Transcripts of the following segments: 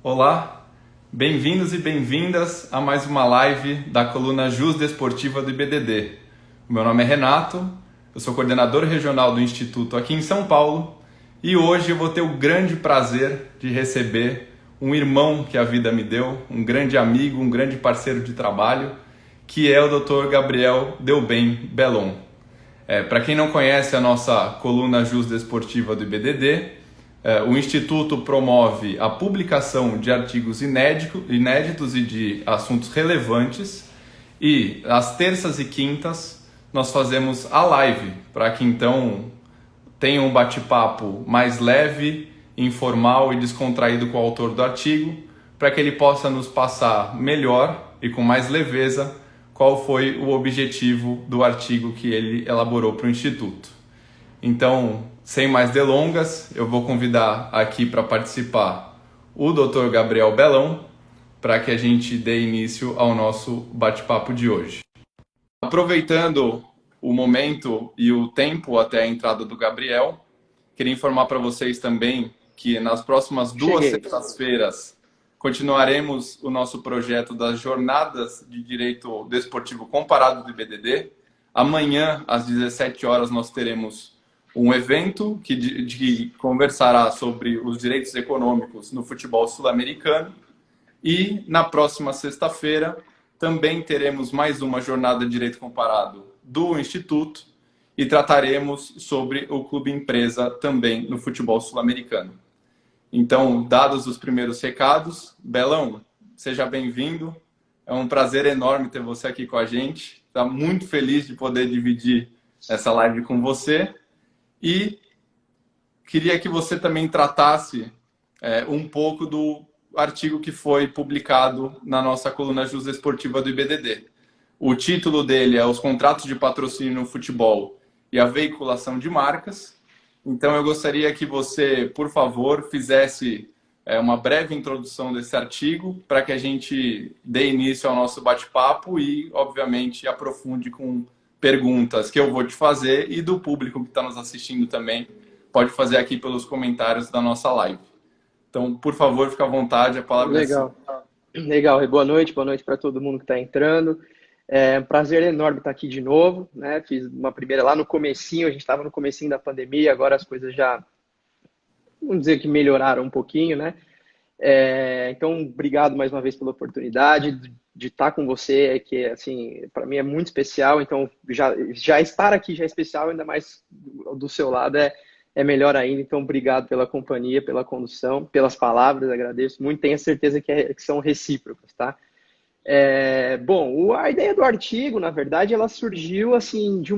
Olá, bem-vindos e bem-vindas a mais uma live da coluna Jus Desportiva do IBDD. O meu nome é Renato, eu sou coordenador regional do Instituto aqui em São Paulo e hoje eu vou ter o grande prazer de receber um irmão que a vida me deu, um grande amigo, um grande parceiro de trabalho, que é o Dr. Gabriel Delbem Bellon. Para quem não conhece a nossa coluna Jus Desportiva do IBDD, o Instituto promove a publicação de artigos inéditos e de assuntos relevantes e às terças e quintas nós fazemos a live para que então tenha um bate-papo mais leve, informal e descontraído com o autor do artigo, para que ele possa nos passar melhor e com mais leveza qual foi o objetivo do artigo que ele elaborou para o Instituto. Então, sem mais delongas, eu vou convidar aqui para participar o Dr. Gabriel Bellon para que a gente dê início ao nosso bate-papo de hoje. Aproveitando o momento e o tempo até a entrada do Gabriel, queria informar para vocês também que nas próximas duas sextas-feiras continuaremos o nosso projeto das Jornadas de Direito Desportivo Comparado do IBDD. Amanhã, às 17 horas, nós teremos um evento que conversará sobre os direitos econômicos no futebol sul-americano. E na próxima sexta-feira também teremos mais uma jornada de direito comparado do Instituto e trataremos sobre o clube empresa também no futebol sul-americano. Então, dados os primeiros recados, Bellon, seja bem-vindo. É um prazer enorme ter você aqui com a gente. Está muito feliz de poder dividir essa live com você. E queria que você também tratasse um pouco do artigo que foi publicado na nossa coluna Jus Esportiva do IBDD. O título dele é Os Contratos de Patrocínio no Futebol e a Veiculação de Marcas. Então eu gostaria que você, por favor, fizesse uma breve introdução desse artigo para que a gente dê início ao nosso bate-papo e, obviamente, aprofunde com perguntas que eu vou te fazer e do público que está nos assistindo também pode fazer aqui pelos comentários da nossa live. Então, por favor, fique à vontade, a palavra é sua. Legal. Boa noite para todo mundo que está entrando. É um prazer enorme estar aqui de novo, né? Fiz uma primeira lá no comecinho, a gente estava no comecinho da pandemia, agora as coisas já, vamos dizer que melhoraram um pouquinho, né? Então, obrigado mais uma vez pela oportunidade de estar com você, que assim, para mim é muito especial. Então, já estar aqui já é especial, ainda mais do seu lado é melhor ainda. Então, obrigado pela companhia, pela condução, pelas palavras, agradeço muito. Tenho certeza que são recíprocas, tá? Bom, a ideia do artigo, na verdade, ela surgiu assim de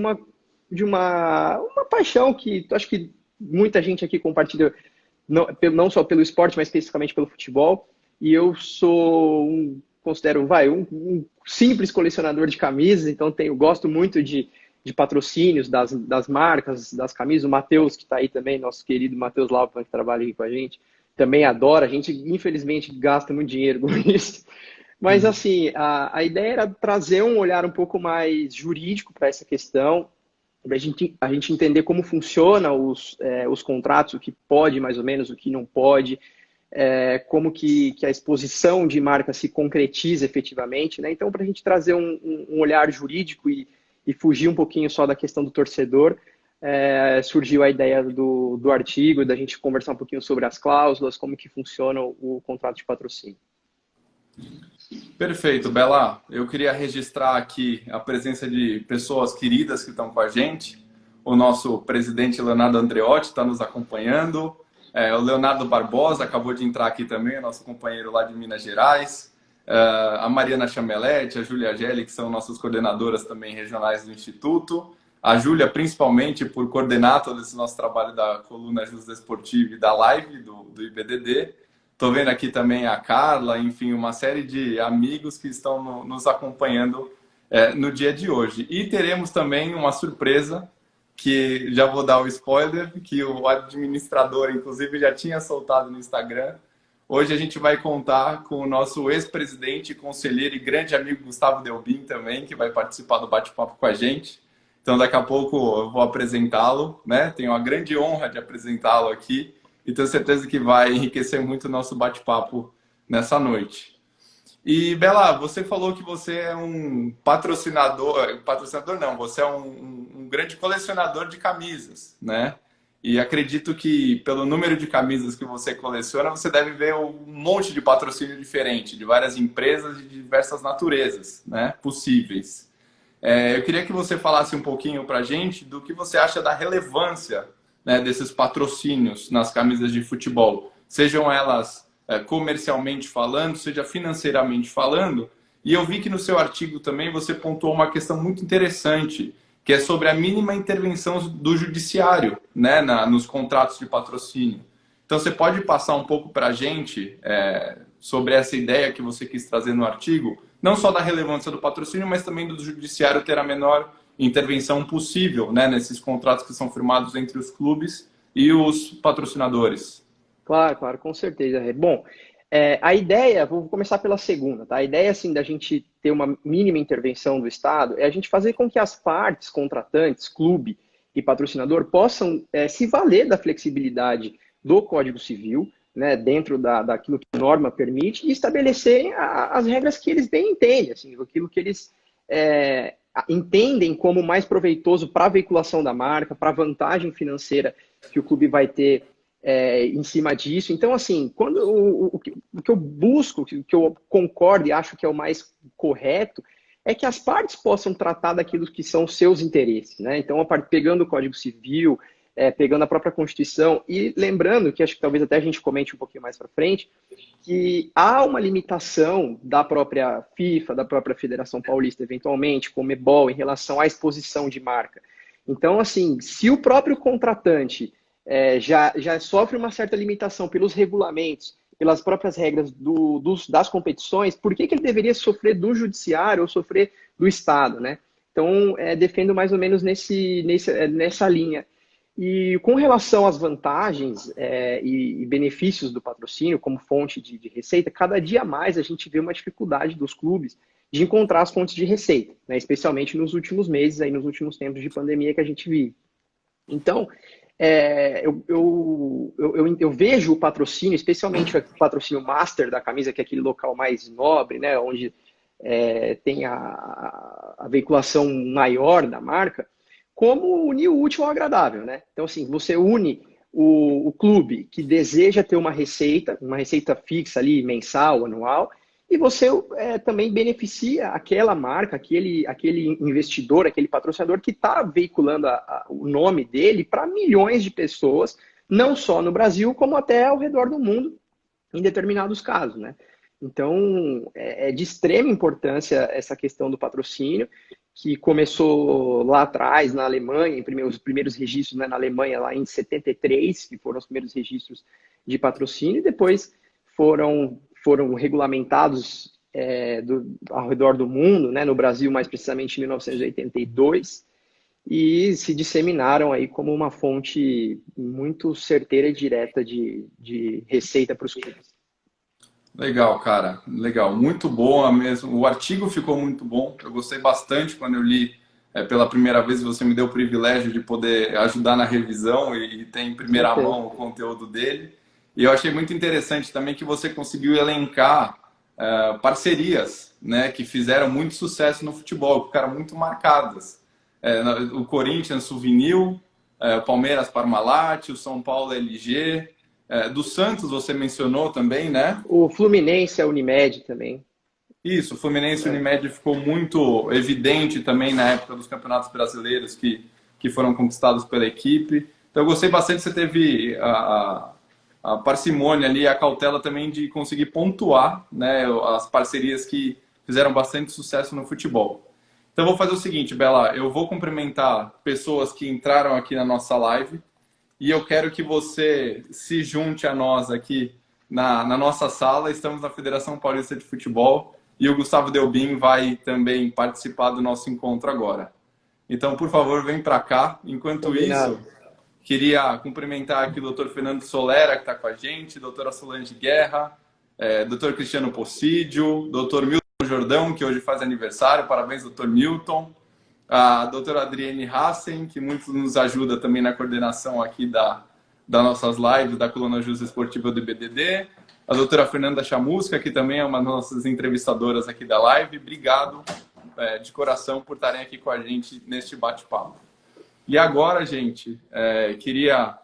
uma paixão que acho que muita gente aqui compartilha, não só pelo esporte, mas especificamente pelo futebol. E eu considero um simples colecionador de camisas, então gosto muito de patrocínios das marcas, das camisas. O Matheus, que está aí também, nosso querido Matheus Laupan, que trabalha aqui com a gente, também adora. A gente, infelizmente, gasta muito dinheiro com isso. Mas, assim, a ideia era trazer um olhar um pouco mais jurídico para essa questão, para a gente entender como funciona os contratos, o que pode mais ou menos, o que não pode, como que a exposição de marca se concretiza efetivamente, né? Então, para a gente trazer um olhar jurídico e fugir um pouquinho só da questão do torcedor, surgiu a ideia do artigo, da gente conversar um pouquinho sobre as cláusulas, como que funciona o contrato de patrocínio. Perfeito, Bela. Eu queria registrar aqui a presença de pessoas queridas que estão com a gente. O nosso presidente Leonardo Andreotti está nos acompanhando. O Leonardo Barbosa acabou de entrar aqui também, nosso companheiro lá de Minas Gerais. A Mariana Chamelete, a Júlia Gelli, que são nossas coordenadoras também regionais do Instituto. A Júlia, principalmente, por coordenar todo esse nosso trabalho da coluna Jus Desportiva e da live do IBDD. Estou vendo aqui também a Carla, enfim, uma série de amigos que estão nos acompanhando no dia de hoje. E teremos também uma surpresa, que já vou dar o spoiler, que o administrador, inclusive, já tinha soltado no Instagram. Hoje a gente vai contar com o nosso ex-presidente, conselheiro e grande amigo Gustavo Delbin também, que vai participar do bate-papo com a gente. Então, daqui a pouco eu vou apresentá-lo, né? Tenho a grande honra de apresentá-lo aqui. E tenho certeza que vai enriquecer muito o nosso bate-papo nessa noite. E, Bela, você falou que você é um patrocinador não, você é um grande colecionador de camisas, né? E acredito que pelo número de camisas que você coleciona, você deve ver um monte de patrocínio diferente, de várias empresas de diversas naturezas, né, possíveis. Eu queria que você falasse um pouquinho para a gente do que você acha da relevância, né, desses patrocínios nas camisas de futebol, sejam elas comercialmente falando, seja financeiramente falando. E eu vi que no seu artigo também você pontuou uma questão muito interessante, que é sobre a mínima intervenção do judiciário, né, nos contratos de patrocínio. Então, você pode passar um pouco para a gente sobre essa ideia que você quis trazer no artigo, não só da relevância do patrocínio, mas também do judiciário ter a menor intervenção possível, né, nesses contratos que são firmados entre os clubes e os patrocinadores. Claro, claro, com certeza. Bom, a ideia, vou começar pela segunda, tá? A ideia, assim, da gente ter uma mínima intervenção do Estado é a gente fazer com que as partes contratantes, clube e patrocinador, possam se valer da flexibilidade do Código Civil, né, dentro daquilo que a norma permite, e estabelecer as regras que eles bem entendem, assim, aquilo que eles entendem como mais proveitoso para a veiculação da marca, para a vantagem financeira que o clube vai ter em cima disso. Então, assim, quando o que eu busco, o que eu concordo e acho que é o mais correto, é que as partes possam tratar daquilo que são os seus interesses, né? Então, pegando o Código Civil, pegando a própria Constituição e lembrando, que acho que talvez até a gente comente um pouquinho mais para frente, que há uma limitação da própria FIFA, da própria Federação Paulista, eventualmente, Conmebol, em relação à exposição de marca. Então, assim, se o próprio contratante já sofre uma certa limitação pelos regulamentos, pelas próprias regras das competições, por que ele deveria sofrer do judiciário ou sofrer do Estado, né? Então, defendo mais ou menos nessa linha. E com relação às vantagens e benefícios do patrocínio como fonte de receita, cada dia mais a gente vê uma dificuldade dos clubes de encontrar as fontes de receita, né? Especialmente nos últimos meses, aí, nos últimos tempos de pandemia que a gente vive. Então, eu vejo o patrocínio, especialmente o patrocínio master da camisa, que é aquele local mais nobre, né, onde tem a veiculação maior da marca, como unir o útil ao agradável, né? Então, assim, você une o clube que deseja ter uma receita fixa ali, mensal, anual, e você também beneficia aquela marca, aquele investidor, aquele patrocinador que está veiculando o nome dele para milhões de pessoas, não só no Brasil, como até ao redor do mundo, em determinados casos, né? Então, é de extrema importância essa questão do patrocínio, que começou lá atrás, na Alemanha, os primeiros registros, né, na Alemanha, lá em 73, que foram os primeiros registros de patrocínio, e depois foram regulamentados ao redor do mundo, né, no Brasil, mais precisamente em 1982, e se disseminaram aí como uma fonte muito certeira e direta de receita para os clubes. Legal, cara. Legal. Muito bom mesmo. O artigo ficou muito bom. Eu gostei bastante quando eu li pela primeira vez. Você me deu o privilégio de poder ajudar na revisão e ter em primeira mão o conteúdo dele. E eu achei muito interessante também que você conseguiu elencar parcerias, né, que fizeram muito sucesso no futebol, que ficaram muito marcadas. O Corinthians Souvenir, o Palmeiras Parmalat, o São Paulo LG... do Santos você mencionou também, né? O Fluminense, a Unimed também. Isso, o Fluminense e a Unimed ficou muito evidente também na época dos campeonatos brasileiros que foram conquistados pela equipe. Então eu gostei bastante, você teve a parcimônia ali, a cautela também de conseguir pontuar, né, as parcerias que fizeram bastante sucesso no futebol. Então eu vou fazer o seguinte, Bela, eu vou cumprimentar pessoas que entraram aqui na nossa live, e eu quero que você se junte a nós aqui na nossa sala. Estamos na Federação Paulista de Futebol e o Gustavo Delbin vai também participar do nosso encontro agora. Então, por favor, vem para cá. Enquanto isso, queria cumprimentar aqui o Dr. Fernando Solera, que está com a gente, doutora Solange Guerra, Dr. Cristiano Possídio, Dr. Milton Jordão, que hoje faz aniversário. Parabéns, Dr. Milton. A doutora Adriane Hassen, que muito nos ajuda também na coordenação aqui das nossas lives da Coluna Justa Esportiva do IBDD. a doutora Fernanda Chamusca, que também é uma das nossas entrevistadoras aqui da live. Obrigado de coração por estarem aqui com a gente neste bate-papo. E agora, gente, queria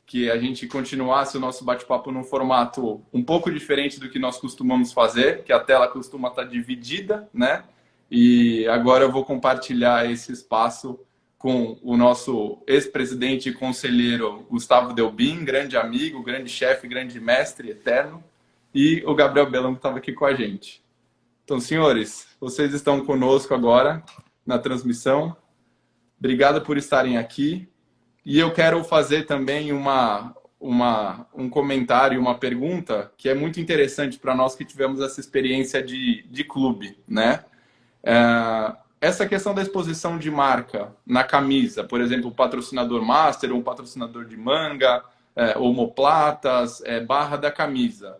que a gente continuasse o nosso bate-papo num formato um pouco diferente do que nós costumamos fazer, que a tela costuma estar dividida, né? E agora eu vou compartilhar esse espaço com o nosso ex-presidente e conselheiro Gustavo Delbin, grande amigo, grande chefe, grande mestre eterno, e o Gabriel Belão, que estava aqui com a gente. Então, senhores, vocês estão conosco agora na transmissão. Obrigado por estarem aqui. E eu quero fazer também um comentário, uma pergunta que é muito interessante para nós que tivemos essa experiência de clube, né? Essa questão da exposição de marca na camisa, por exemplo, o patrocinador master, ou um patrocinador de manga, omoplatas, barra da camisa.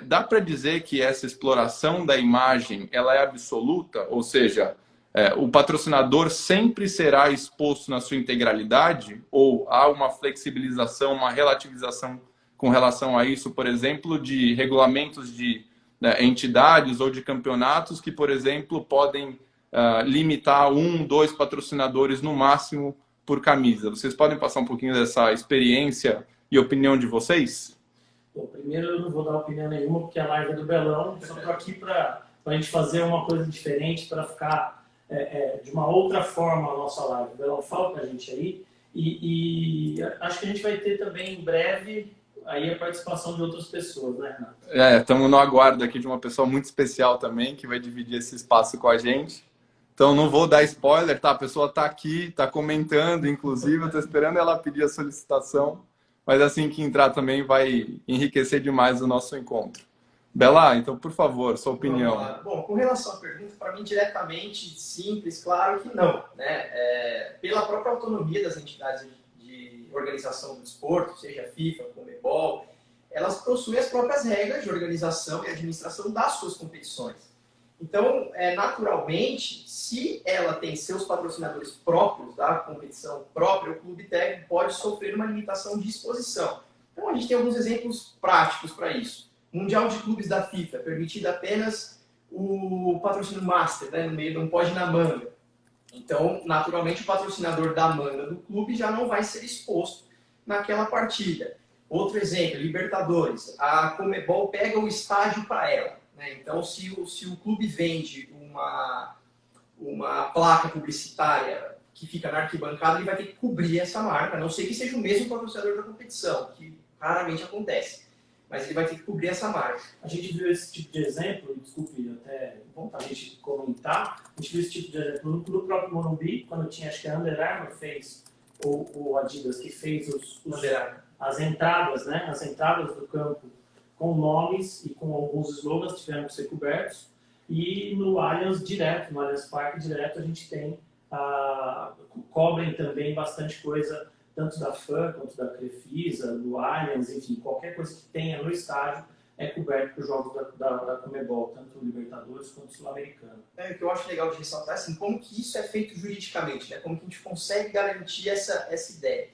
Dá para dizer que essa exploração da imagem ela é absoluta? Ou seja, o patrocinador sempre será exposto na sua integralidade? Ou há uma flexibilização, uma relativização com relação a isso, por exemplo, de regulamentos de entidades ou de campeonatos que, por exemplo, podem limitar 1, 2 patrocinadores no máximo por camisa? Vocês podem passar um pouquinho dessa experiência e opinião de vocês? Bom, primeiro eu não vou dar opinião nenhuma, porque a live é do Belão. Só estou aqui para a gente fazer uma coisa diferente, para ficar de uma outra forma a nossa live. O Belão fala para a gente aí. E acho que a gente vai ter também em breve aí a participação de outras pessoas, né, Renato? Estamos no aguardo aqui de uma pessoa muito especial também, que vai dividir esse espaço com a gente. Então, não vou dar spoiler, tá? A pessoa está aqui, está comentando, inclusive, eu estou esperando ela pedir a solicitação, mas assim que entrar também vai enriquecer demais o nosso encontro. Bela, então, por favor, sua opinião. Bom, com relação à pergunta, para mim, diretamente simples, claro que não, né? Pela própria autonomia das entidades de organização do esporte, seja FIFA, Conmebol, elas possuem as próprias regras de organização e administração das suas competições. Então, naturalmente, se ela tem seus patrocinadores próprios da competição própria, o clube técnico pode sofrer uma limitação de exposição. Então, a gente tem alguns exemplos práticos para isso. Mundial de Clubes da FIFA, permitido apenas o patrocínio master, né, no meio, não pode ir na manga. Então, naturalmente, o patrocinador da manga do clube já não vai ser exposto naquela partida. Outro exemplo, Libertadores. A Conmebol pega o estádio para ela. Então, se o clube vende uma placa publicitária que fica na arquibancada, ele vai ter que cobrir essa marca, a não ser que seja o mesmo patrocinador da competição, que raramente acontece. Mas ele vai ter que cobrir essa marca. A gente viu esse tipo de exemplo, desculpe até a gente comentar, a gente viu esse tipo de exemplo no próprio Morumbi, quando tinha, acho que a Under Armour fez, ou o Adidas, que fez as entradas, né? As entradas do campo com nomes e com alguns slogans tiveram que ser cobertos. E no Allianz direto, no Allianz Parque direto, a gente tem, cobrem também bastante coisa, tanto da FAN quanto da Crefisa, do Allianz, enfim, qualquer coisa que tenha no estádio é coberto por jogos da Conmebol, tanto o Libertadores quanto o Sul-Americano. O que eu acho legal de ressaltar é assim, como que isso é feito juridicamente, né? Como que a gente consegue garantir essa ideia.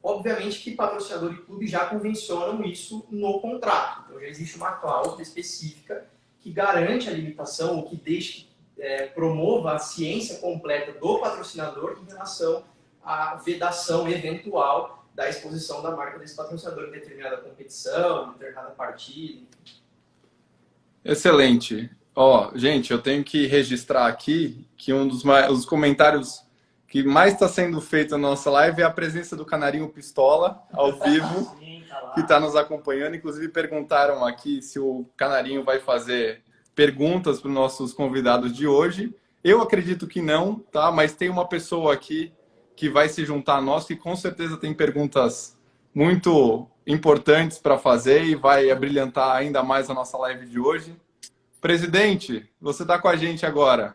Obviamente que patrocinador e clube já convencionam isso no contrato. Então já existe uma cláusula específica que garante a limitação ou que deixe, promova a ciência completa do patrocinador em relação à vedação eventual da exposição da marca desse patrocinador em determinada competição, em determinada partida. Excelente. Gente, eu tenho que registrar aqui que um dos comentários que mais está sendo feito na nossa live é a presença do Canarinho Pistola, ao vivo, que está nos acompanhando. Inclusive, perguntaram aqui se o Canarinho vai fazer perguntas para os nossos convidados de hoje. Eu acredito que não, tá? Mas tem uma pessoa aqui que vai se juntar a nós, que com certeza tem perguntas muito importantes para fazer e vai abrilhantar ainda mais a nossa live de hoje. Presidente, você está com a gente agora.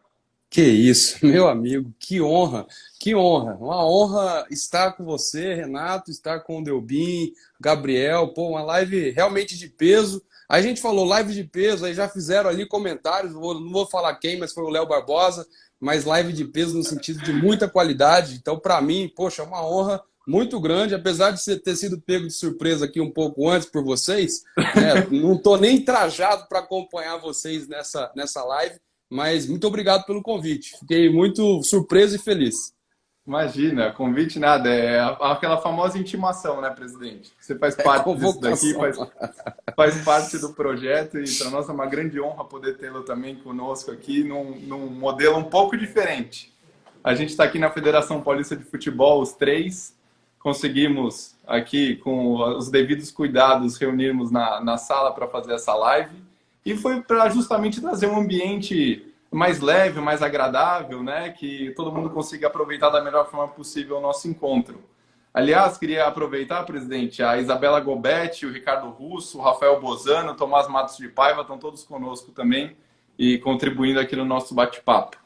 Que isso, meu amigo, que honra, que honra. Uma honra estar com você, Renato, estar com o Delbin, Gabriel, uma live realmente de peso. A gente falou live de peso, aí já fizeram ali comentários, não vou falar quem, mas foi o Léo Barbosa, mas live de peso no sentido de muita qualidade. Então, para mim, poxa, é uma honra muito grande, apesar de você ter sido pego de surpresa aqui um pouco antes por vocês, né? Não estou nem trajado para acompanhar vocês nessa live, mas muito obrigado pelo convite. Fiquei muito surpreso e feliz. Imagina, convite nada, é aquela famosa intimação, né, presidente? Você faz parte disso daqui, faz parte do projeto e para nós é uma grande honra poder tê-lo também conosco aqui num modelo um pouco diferente. A gente está aqui na Federação Paulista de Futebol, os três, conseguimos aqui com os devidos cuidados reunirmos na sala para fazer essa live e foi para justamente trazer um ambiente mais leve, mais agradável, né? Que todo mundo consiga aproveitar da melhor forma possível o nosso encontro. Aliás, queria aproveitar, presidente, a Isabela Gobetti, o Ricardo Russo, o Rafael Bozano, o Tomás Matos de Paiva, estão todos conosco também e contribuindo aqui no nosso bate-papo.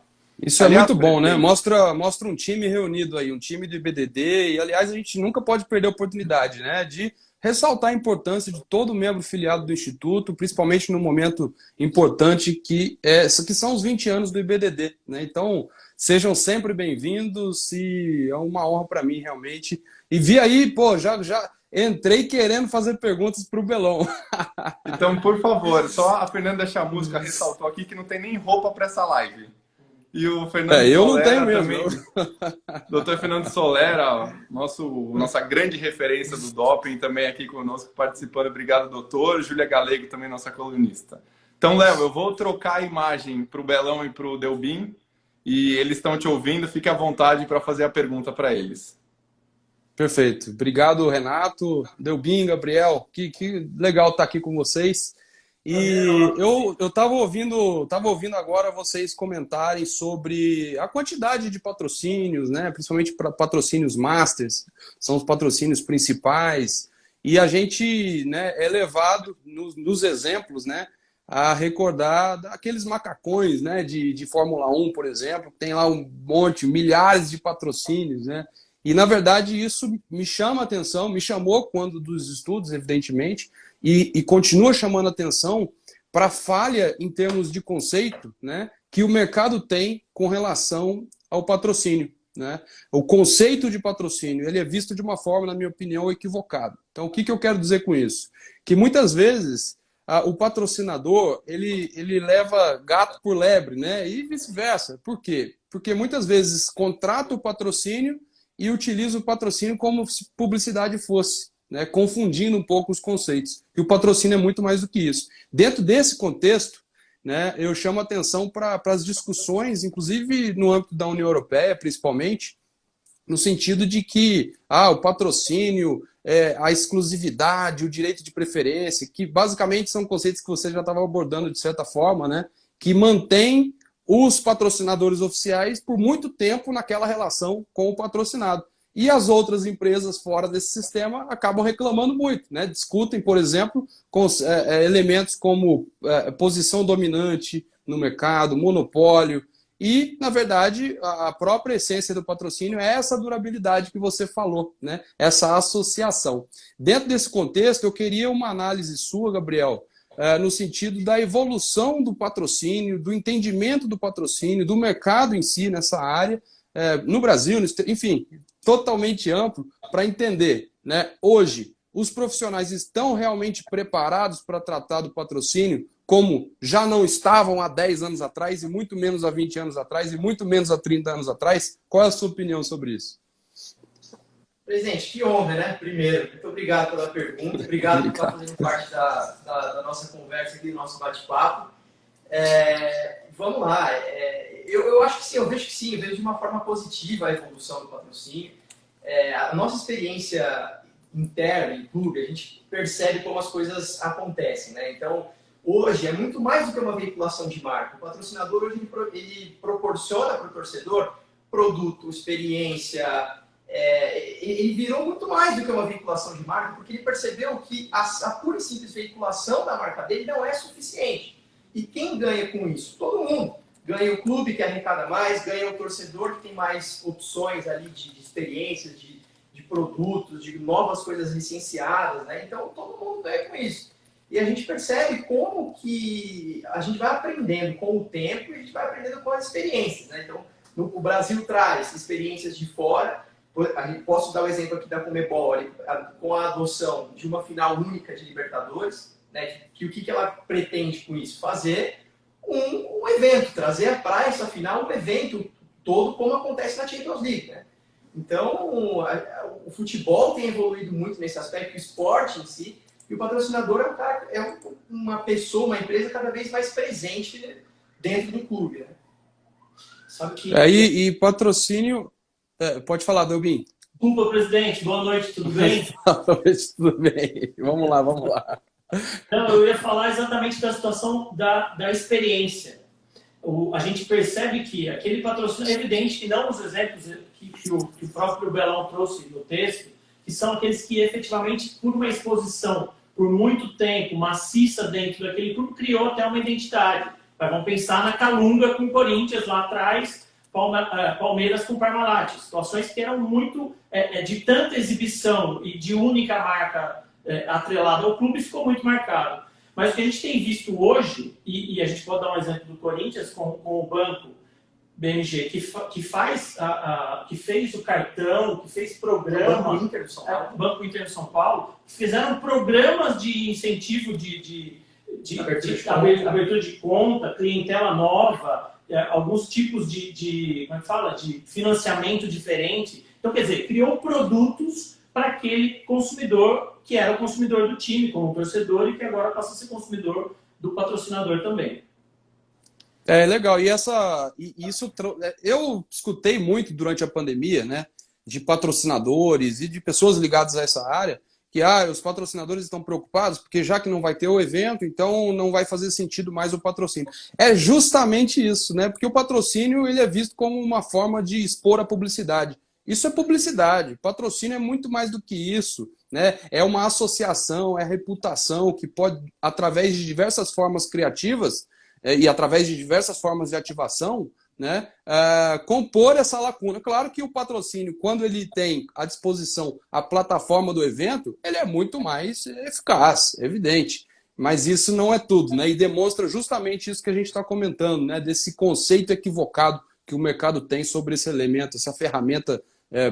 Isso aliás, é muito bom, né? Mostra um time reunido aí, um time do IBDD, e aliás, a gente nunca pode perder a oportunidade, né? De ressaltar a importância de todo membro filiado do Instituto, principalmente no momento importante que são os 20 anos do IBDD, né? Então, sejam sempre bem-vindos e é uma honra para mim, realmente. E vi aí, pô, já entrei querendo fazer perguntas para o Belão. Então, por favor, só a Fernanda Chamusca ressaltou aqui que não tem nem roupa para essa live. E o Fernando eu Solera não tenho também, mesmo. Dr. Fernando Solera, nossa grande referência do doping, também aqui conosco participando. Obrigado, doutor. Júlia Galego, também nossa colunista. Então, Léo, eu vou trocar a imagem para o Belão e para o Delbin, e eles estão te ouvindo. Fique à vontade para fazer a pergunta para eles. Perfeito. Obrigado, Renato, Delbin, Gabriel. Que legal estar aqui com vocês. E eu estava ouvindo agora vocês comentarem sobre a quantidade de patrocínios, né? Principalmente para patrocínios masters, são os patrocínios principais, e a gente, né, é levado nos exemplos, né, a recordar daqueles macacões, né, de Fórmula 1, por exemplo, que tem lá um monte, milhares de patrocínios, né? E, na verdade, isso me chama a atenção, me chamou quando dos estudos, evidentemente, e continua chamando atenção para a falha em termos de conceito, né, que o mercado tem com relação ao patrocínio, né? O conceito de patrocínio ele é visto de uma forma, na minha opinião, equivocada. Então, o que eu quero dizer com isso? Que muitas vezes o patrocinador ele leva gato por lebre, né? E vice-versa. Por quê? Porque muitas vezes contrata o patrocínio e utiliza o patrocínio como se publicidade fosse, né, confundindo um pouco os conceitos. E o patrocínio é muito mais do que isso. Dentro desse contexto, né, eu chamo a atenção para as discussões, inclusive no âmbito da União Europeia, principalmente, no sentido de que o patrocínio, a exclusividade, o direito de preferência, que basicamente são conceitos que você já estava abordando de certa forma, né, que mantém os patrocinadores oficiais por muito tempo naquela relação com o patrocinado. E as outras empresas fora desse sistema acabam reclamando muito, né? Discutem, por exemplo, com elementos como posição dominante no mercado, monopólio. E, na verdade, a própria essência do patrocínio é essa durabilidade que você falou, né? Essa associação. Dentro desse contexto, eu queria uma análise sua, Gabriel, no sentido da evolução do patrocínio, do entendimento do patrocínio, do mercado em si nessa área, no Brasil, enfim, totalmente amplo, para entender, né? Hoje, os profissionais estão realmente preparados para tratar do patrocínio como já não estavam há 10 anos atrás, e muito menos há 20 anos atrás, e muito menos há 30 anos atrás? Qual é a sua opinião sobre isso? Presidente, que honra, né? Primeiro, muito obrigado pela pergunta, obrigado por estar fazendo parte da nossa conversa aqui, do nosso bate-papo. Vamos lá, eu acho que sim, eu vejo que sim, eu vejo de uma forma positiva a evolução do patrocínio. A nossa experiência interna em clube, a gente percebe como as coisas acontecem, né? Então, hoje é muito mais do que uma veiculação de marca. O patrocinador hoje ele proporciona para o torcedor produto, experiência. Ele virou muito mais do que uma veiculação de marca, porque ele percebeu que a pura e simples veiculação da marca dele não é suficiente. E quem ganha com isso? Todo mundo. Ganha o clube que arrecada mais, ganha o torcedor que tem mais opções ali de experiências, de produtos, de novas coisas licenciadas, né? Então todo mundo ganha com isso. E a gente percebe como que a gente vai aprendendo com o tempo e a gente vai aprendendo com as experiências, né? Então o Brasil traz experiências de fora Posso dar o exemplo aqui da Conmebol, com a adoção de uma final única de Libertadores, né, que o que ela pretende com isso? Fazer um evento, trazer para essa final um evento todo como acontece na Champions League, né? Então, o futebol tem evoluído muito nesse aspecto, o esporte em si, e o patrocinador uma pessoa, uma empresa cada vez mais presente dentro do clube, né? Sabe que... E patrocínio... pode falar, Delbin. Desculpa, presidente. Boa noite, tudo bem? Boa noite, tudo bem. Vamos lá. Não, eu ia falar exatamente da situação da experiência. A gente percebe que aquele patrocínio é evidente que não os exemplos que o próprio Belão trouxe no texto, que são aqueles que efetivamente, por uma exposição, por muito tempo, maciça dentro daquele clube, criou até uma identidade. Vamos pensar na Calunga com o Corinthians lá atrás, Palmeiras com Parmalat. Situações que eram muito de tanta exibição e de única marca atrelada ao clube, ficou muito marcado. Mas o que a gente tem visto hoje, e a gente pode dar um exemplo do Corinthians com o banco BMG, que fez o cartão, que fez programa, o Banco Inter de São Paulo, Banco Inter de São Paulo, que fizeram programas de incentivo de abertura de conta, clientela nova, alguns tipos como é que fala? De financiamento diferente. Então, quer dizer, criou produtos para aquele consumidor que era o consumidor do time, como torcedor, e que agora passa a ser consumidor do patrocinador também. Legal. Eu escutei muito durante a pandemia, né, de patrocinadores e de pessoas ligadas a essa área, que os patrocinadores estão preocupados porque já que não vai ter o evento, então não vai fazer sentido mais o patrocínio. É justamente isso, né? Porque o patrocínio ele é visto como uma forma de expor a publicidade. Isso é publicidade. Patrocínio é muito mais do que isso, né? É uma associação, é reputação que pode, através de diversas formas criativas e através de diversas formas de ativação, né, compor essa lacuna. Claro que o patrocínio, quando ele tem à disposição a plataforma do evento, ele é muito mais eficaz, evidente. Mas isso não é tudo, né? E demonstra justamente isso que a gente está comentando, né? Desse conceito equivocado que o mercado tem sobre esse elemento, essa ferramenta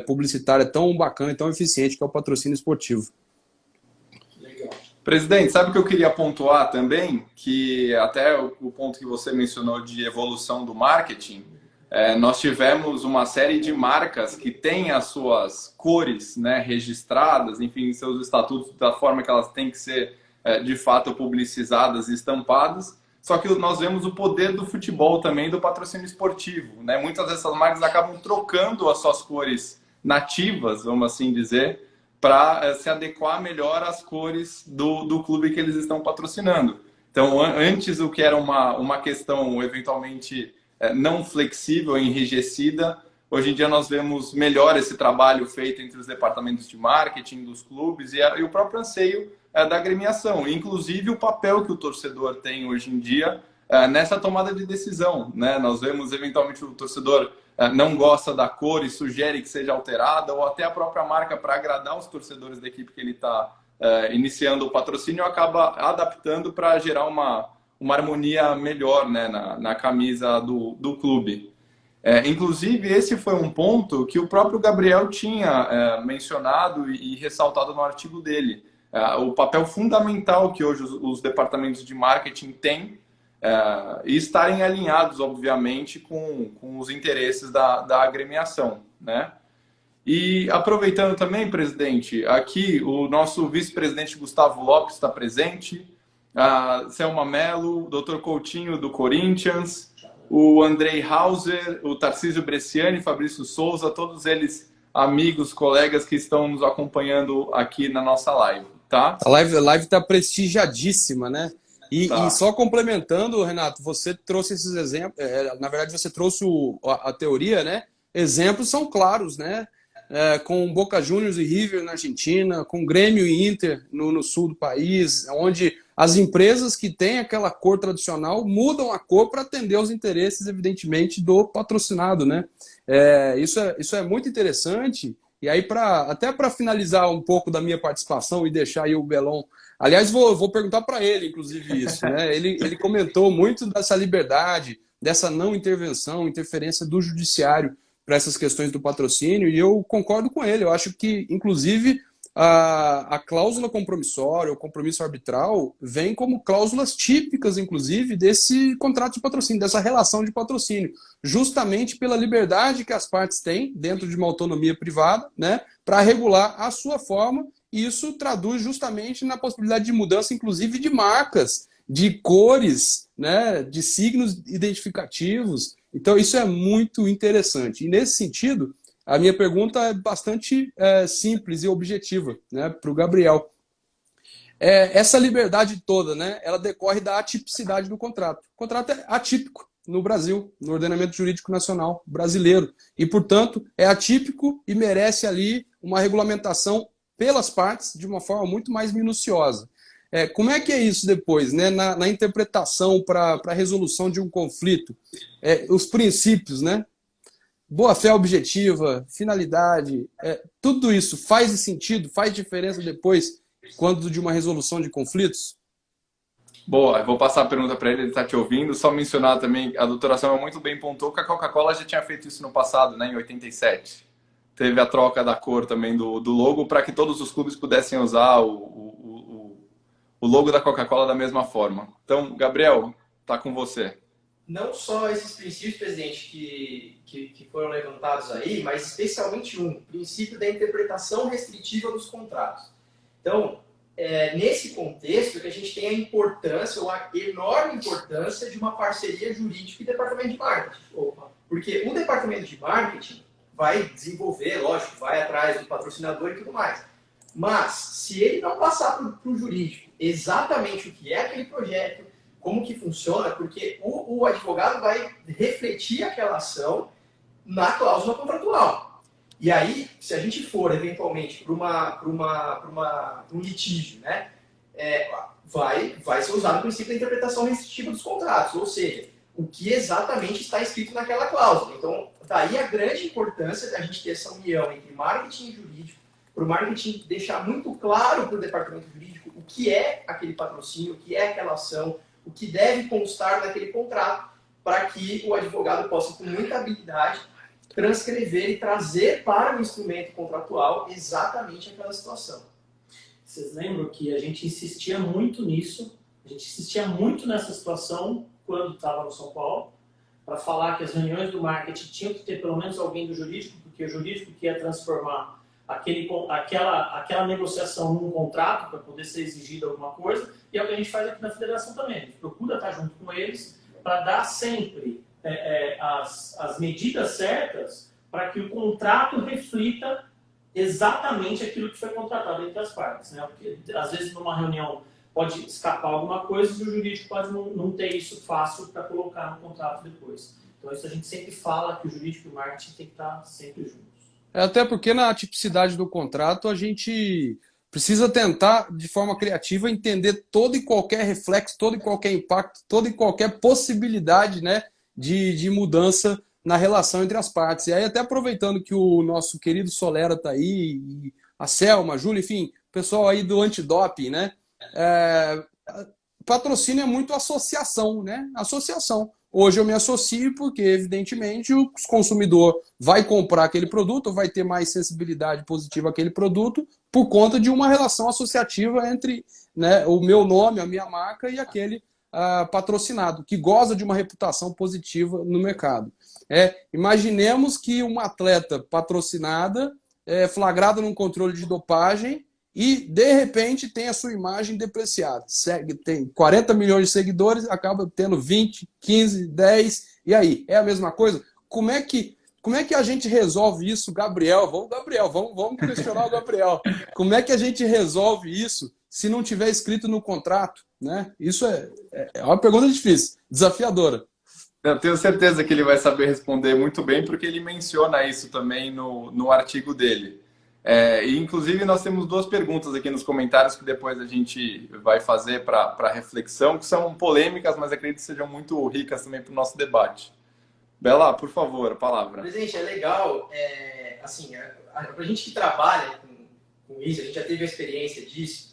publicitária tão bacana e tão eficiente que é o patrocínio esportivo. Legal. Presidente, sabe o que eu queria pontuar também? Que até o ponto que você mencionou de evolução do marketing, nós tivemos uma série de marcas que têm as suas cores, né, registradas, enfim, seus estatutos da forma que elas têm que ser de fato publicizadas e estampadas. Só que nós vemos o poder do futebol também, do patrocínio esportivo, né? Muitas dessas marcas acabam trocando as suas cores nativas, vamos assim dizer, para se adequar melhor às cores do clube que eles estão patrocinando. Então, antes o que era uma questão eventualmente não flexível, enrijecida, hoje em dia nós vemos melhor esse trabalho feito entre os departamentos de marketing dos clubes e o próprio anseio da agremiação, inclusive o papel que o torcedor tem hoje em dia nessa tomada de decisão, né? Nós vemos eventualmente o torcedor não gosta da cor e sugere que seja alterada, ou até a própria marca, para agradar os torcedores da equipe que ele está iniciando o patrocínio, acaba adaptando para gerar uma harmonia melhor, né, na camisa do clube. Inclusive, esse foi um ponto que o próprio Gabriel tinha mencionado e ressaltado no artigo dele. O papel fundamental que hoje os departamentos de marketing têm e estarem alinhados, obviamente, com os interesses da agremiação, né? E aproveitando também, presidente, aqui o nosso vice-presidente Gustavo Lopes está presente, a Selma Mello, o Dr. Coutinho do Corinthians, o Andrei Hauser, o Tarcísio Bresciani, Fabrício Souza, todos eles amigos, colegas que estão nos acompanhando aqui na nossa live, tá? A live está prestigiadíssima, né? Tá. E só complementando, Renato, você trouxe esses exemplos, na verdade você trouxe a teoria, né? Exemplos são claros, né? Com Boca Juniors e River na Argentina, com Grêmio e Inter no sul do país, onde as empresas que têm aquela cor tradicional mudam a cor para atender aos interesses, evidentemente, do patrocinado, né? Isso é muito interessante. E aí, até para finalizar um pouco da minha participação e deixar aí o Belon... Aliás, vou perguntar para ele, inclusive, isso, né? Ele comentou muito dessa liberdade, dessa não intervenção, interferência do judiciário, para essas questões do patrocínio, e eu concordo com ele. Eu acho que, inclusive, a cláusula compromissória, o compromisso arbitral, vem como cláusulas típicas, inclusive, desse contrato de patrocínio, dessa relação de patrocínio, justamente pela liberdade que as partes têm, dentro de uma autonomia privada, né, para regular a sua forma, e isso traduz justamente na possibilidade de mudança, inclusive, de marcas, de cores, né, de signos identificativos. Então, isso é muito interessante. E, nesse sentido, a minha pergunta é bastante simples e objetiva, né, para o Gabriel. Essa liberdade toda, né, ela decorre da atipicidade do contrato. O contrato é atípico no Brasil, no ordenamento jurídico nacional brasileiro. E, portanto, é atípico e merece ali uma regulamentação pelas partes de uma forma muito mais minuciosa. Como é que é isso depois, né, na interpretação para a resolução de um conflito? Os princípios, né? Boa-fé objetiva, finalidade, tudo isso faz sentido, faz diferença depois, quando de uma resolução de conflitos? Boa, eu vou passar a pergunta para ele está te ouvindo. Só mencionar também, a doutora Selma muito bem pontuou que a Coca-Cola já tinha feito isso no passado, né, em 87. Teve a troca da cor também do logo para que todos os clubes pudessem usar o logo da Coca-Cola da mesma forma. Então, Gabriel, está com você. Não só esses princípios, presidente, que foram levantados aí, mas especialmente o princípio da interpretação restritiva dos contratos. Então, nesse contexto que a gente tem a importância, ou a enorme importância de uma parceria jurídica e departamento de marketing. Porque o departamento de marketing vai desenvolver, lógico, vai atrás do patrocinador e tudo mais. Mas, se ele não passar para o jurídico exatamente o que é aquele projeto, como que funciona, porque o advogado vai refletir aquela ação na cláusula contratual. E aí, se a gente for, eventualmente, para um litígio, né, vai ser usado o princípio da interpretação restritiva dos contratos, ou seja, o que exatamente está escrito naquela cláusula. Então, daí a grande importância da gente ter essa união entre marketing e jurídico, para o marketing deixar muito claro para o departamento jurídico o que é aquele patrocínio, o que é aquela ação, o que deve constar naquele contrato, para que o advogado possa, com muita habilidade, transcrever e trazer para o instrumento contratual exatamente aquela situação. Vocês lembram que a gente insistia muito nisso, a gente insistia muito nessa situação quando estava no São Paulo, para falar que as reuniões do marketing tinham que ter pelo menos alguém do jurídico, porque o jurídico que ia transformar aquela negociação num contrato para poder ser exigida alguma coisa, e é o que a gente faz aqui na federação também. A gente procura estar junto com eles para dar sempre as medidas certas para que o contrato reflita exatamente aquilo que foi contratado entre as partes, né? Porque às vezes numa reunião pode escapar alguma coisa e o jurídico pode não ter isso fácil para colocar no contrato depois. Então isso a gente sempre fala que o jurídico e o marketing tem que estar sempre juntos. Até porque na tipicidade do contrato a gente precisa tentar, de forma criativa, entender todo e qualquer reflexo, todo e qualquer impacto, toda e qualquer possibilidade, né, de mudança na relação entre as partes. E aí, até aproveitando que o nosso querido Solera está aí, e a Selma, a Júlia, enfim, o pessoal aí do antidoping, né? Patrocínio é muito associação, né? Associação. Hoje eu me associo porque, evidentemente, o consumidor vai comprar aquele produto, vai ter mais sensibilidade positiva àquele produto por conta de uma relação associativa entre, né, o meu nome, a minha marca e aquele patrocinado, que goza de uma reputação positiva no mercado. Imaginemos que uma atleta patrocinada é flagrada num controle de dopagem e, de repente, tem a sua imagem depreciada. Tem 40 milhões de seguidores, acaba tendo 20, 15, 10, e aí? É a mesma coisa? Como é que a gente resolve isso, Gabriel? Vamos questionar o Gabriel. Como é que a gente resolve isso se não tiver escrito no contrato? Né? Isso é uma pergunta difícil, desafiadora. Eu tenho certeza que ele vai saber responder muito bem, porque ele menciona isso também no artigo dele. E, inclusive, nós temos duas perguntas aqui nos comentários que depois a gente vai fazer para reflexão, que são polêmicas, mas acredito que sejam muito ricas também para o nosso debate. Bela, por favor, a palavra. Presidente, é legal, assim, para a gente que trabalha com isso, a gente já teve a experiência disso,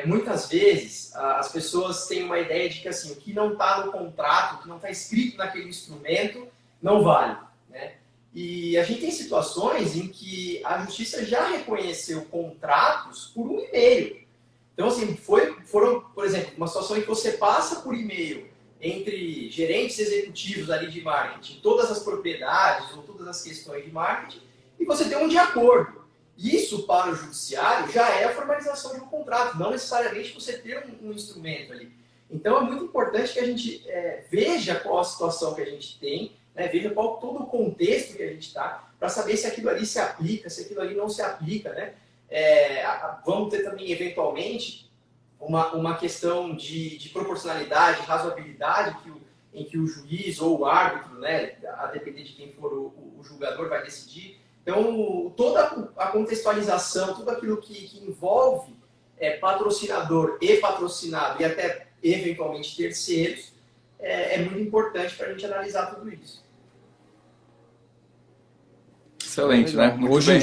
muitas vezes as pessoas têm uma ideia de que assim, o que não está no contrato, o que não está escrito naquele instrumento, não vale, né? E a gente tem situações em que a justiça já reconheceu contratos por um e-mail. Então, assim, foram, por exemplo, uma situação em que você passa por e-mail entre gerentes executivos ali de marketing, todas as propriedades ou todas as questões de marketing, e você tem um de acordo. Isso, para o judiciário, já é a formalização de um contrato, não necessariamente você ter um instrumento ali. Então, é muito importante que a gente veja qual a situação que a gente tem, né, veja qual todo o contexto que a gente está, para saber se aquilo ali se aplica, se aquilo ali não se aplica, né? Vamos ter também, eventualmente, uma questão de proporcionalidade, razoabilidade, em que o juiz ou o árbitro, né, a depender de quem for o julgador, vai decidir. Então, toda a contextualização, tudo aquilo que envolve patrocinador e patrocinado, e até, eventualmente, terceiros, é muito importante para a gente analisar tudo isso. Excelente, né? Muito hoje bem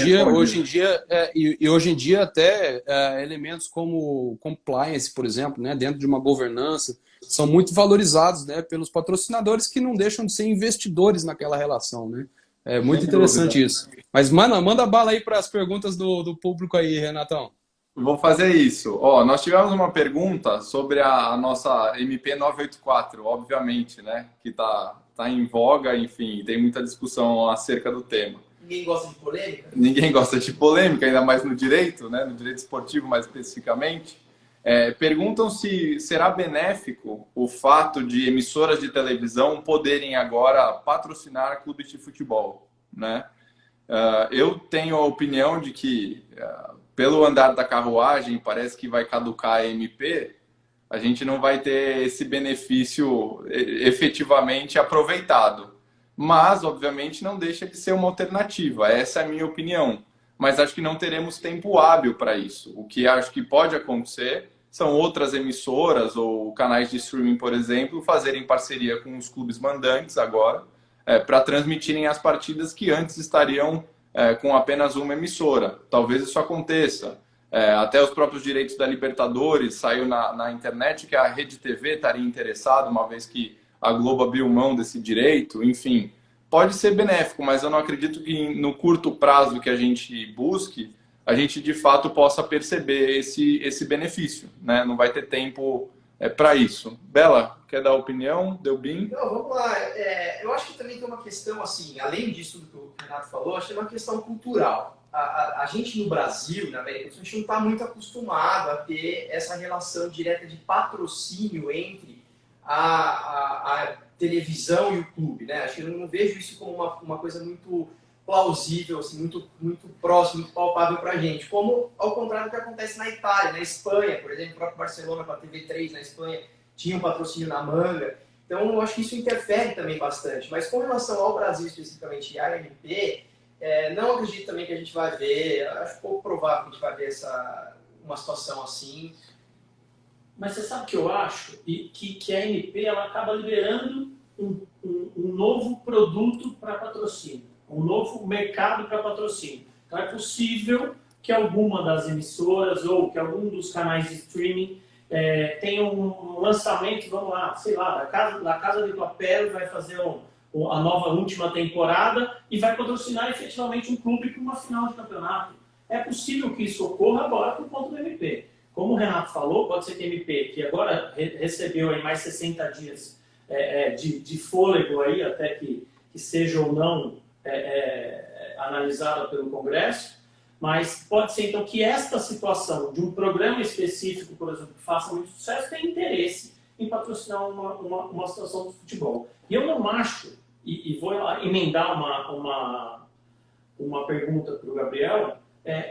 em dia até elementos como compliance, por exemplo, né, dentro de uma governança, são muito valorizados, né, pelos patrocinadores que não deixam de ser investidores naquela relação, né? É muito Sem interessante dúvida. isso. Mas, manda bala aí para as perguntas do público aí, Renatão. Vou fazer isso. Nós tivemos uma pergunta sobre a nossa MP 984, obviamente, né? Que tá em voga, enfim, tem muita discussão acerca do tema. Ninguém gosta de polêmica? Ninguém gosta de polêmica, ainda mais no direito, né? No direito esportivo, mais especificamente. Perguntam se será benéfico o fato de emissoras de televisão poderem agora patrocinar clubes de futebol, né? Eu tenho a opinião de que, pelo andar da carruagem, parece que vai caducar a MP, a gente não vai ter esse benefício efetivamente aproveitado. Mas, obviamente, não deixa de ser uma alternativa. Essa é a minha opinião. Mas acho que não teremos tempo hábil para isso. O que acho que pode acontecer são outras emissoras ou canais de streaming, por exemplo, fazerem parceria com os clubes mandantes agora para transmitirem as partidas que antes estariam com apenas uma emissora. Talvez isso aconteça. Até os próprios direitos da Libertadores saiu na internet que a Rede TV estaria interessada, uma vez que a Globo abriu mão desse direito. Enfim, pode ser benéfico, mas eu não acredito que no curto prazo que a gente busque, a gente de fato possa perceber esse benefício, né? Não vai ter tempo para isso. Bela, quer dar opinião? Delbin? Não, vamos lá. Eu acho que também tem uma questão, assim, além disso que o Renato falou, acho que é uma questão cultural. A gente no Brasil, na América do Sul, a gente não está muito acostumado a ter essa relação direta de patrocínio entre a televisão e o clube, né? Acho que eu não vejo isso como uma coisa muito plausível, assim, muito, muito próximo, muito palpável para a gente. Como, ao contrário do que acontece na Itália, na Espanha, por exemplo, o próprio Barcelona com a TV3 na Espanha tinha um patrocínio na manga. Então, eu acho que isso interfere também bastante. Mas com relação ao Brasil, especificamente, e à MP, não acredito também que a gente vai ver, acho pouco provável que a gente vai ver uma situação assim. Mas você sabe o que eu acho? Que a MP ela acaba liberando um novo produto para patrocínio, um novo mercado para patrocínio. Então é possível que alguma das emissoras ou que algum dos canais de streaming tenha um lançamento, vamos lá, sei lá, da Casa de Papel vai fazer a nova última temporada e vai patrocinar efetivamente um clube para uma final de campeonato. É possível que isso ocorra agora por conta do MP. Como o Renato falou, pode ser que a MP, que agora recebeu aí mais 60 dias de fôlego aí, até que seja ou não analisada pelo Congresso, mas pode ser então que esta situação de um programa específico, por exemplo, que faça muito sucesso, tenha interesse em patrocinar uma situação do futebol. E eu não acho, e vou emendar uma pergunta para o Gabriel,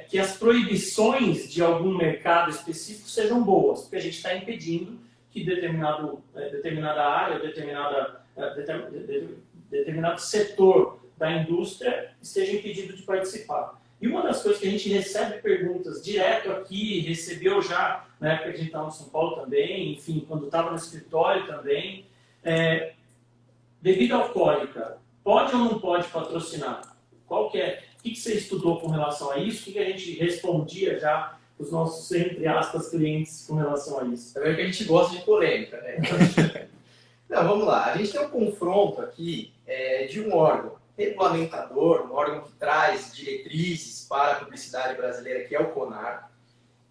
que as proibições de algum mercado específico sejam boas, porque a gente está impedindo que determinada área, determinado setor da indústria esteja impedido de participar. E uma das coisas que a gente recebe perguntas direto aqui, recebeu já na época que a gente estava no São Paulo também, enfim, quando estava no escritório também, bebida alcoólica, pode ou não pode patrocinar? Qual que é? O que você estudou com relação a isso? O que a gente respondia já para os nossos, entre aspas, clientes com relação a isso? É que a gente gosta de polêmica, né? Não, vamos lá. A gente tem um confronto aqui de um órgão regulamentador, um órgão que traz diretrizes para a publicidade brasileira, que é o CONAR,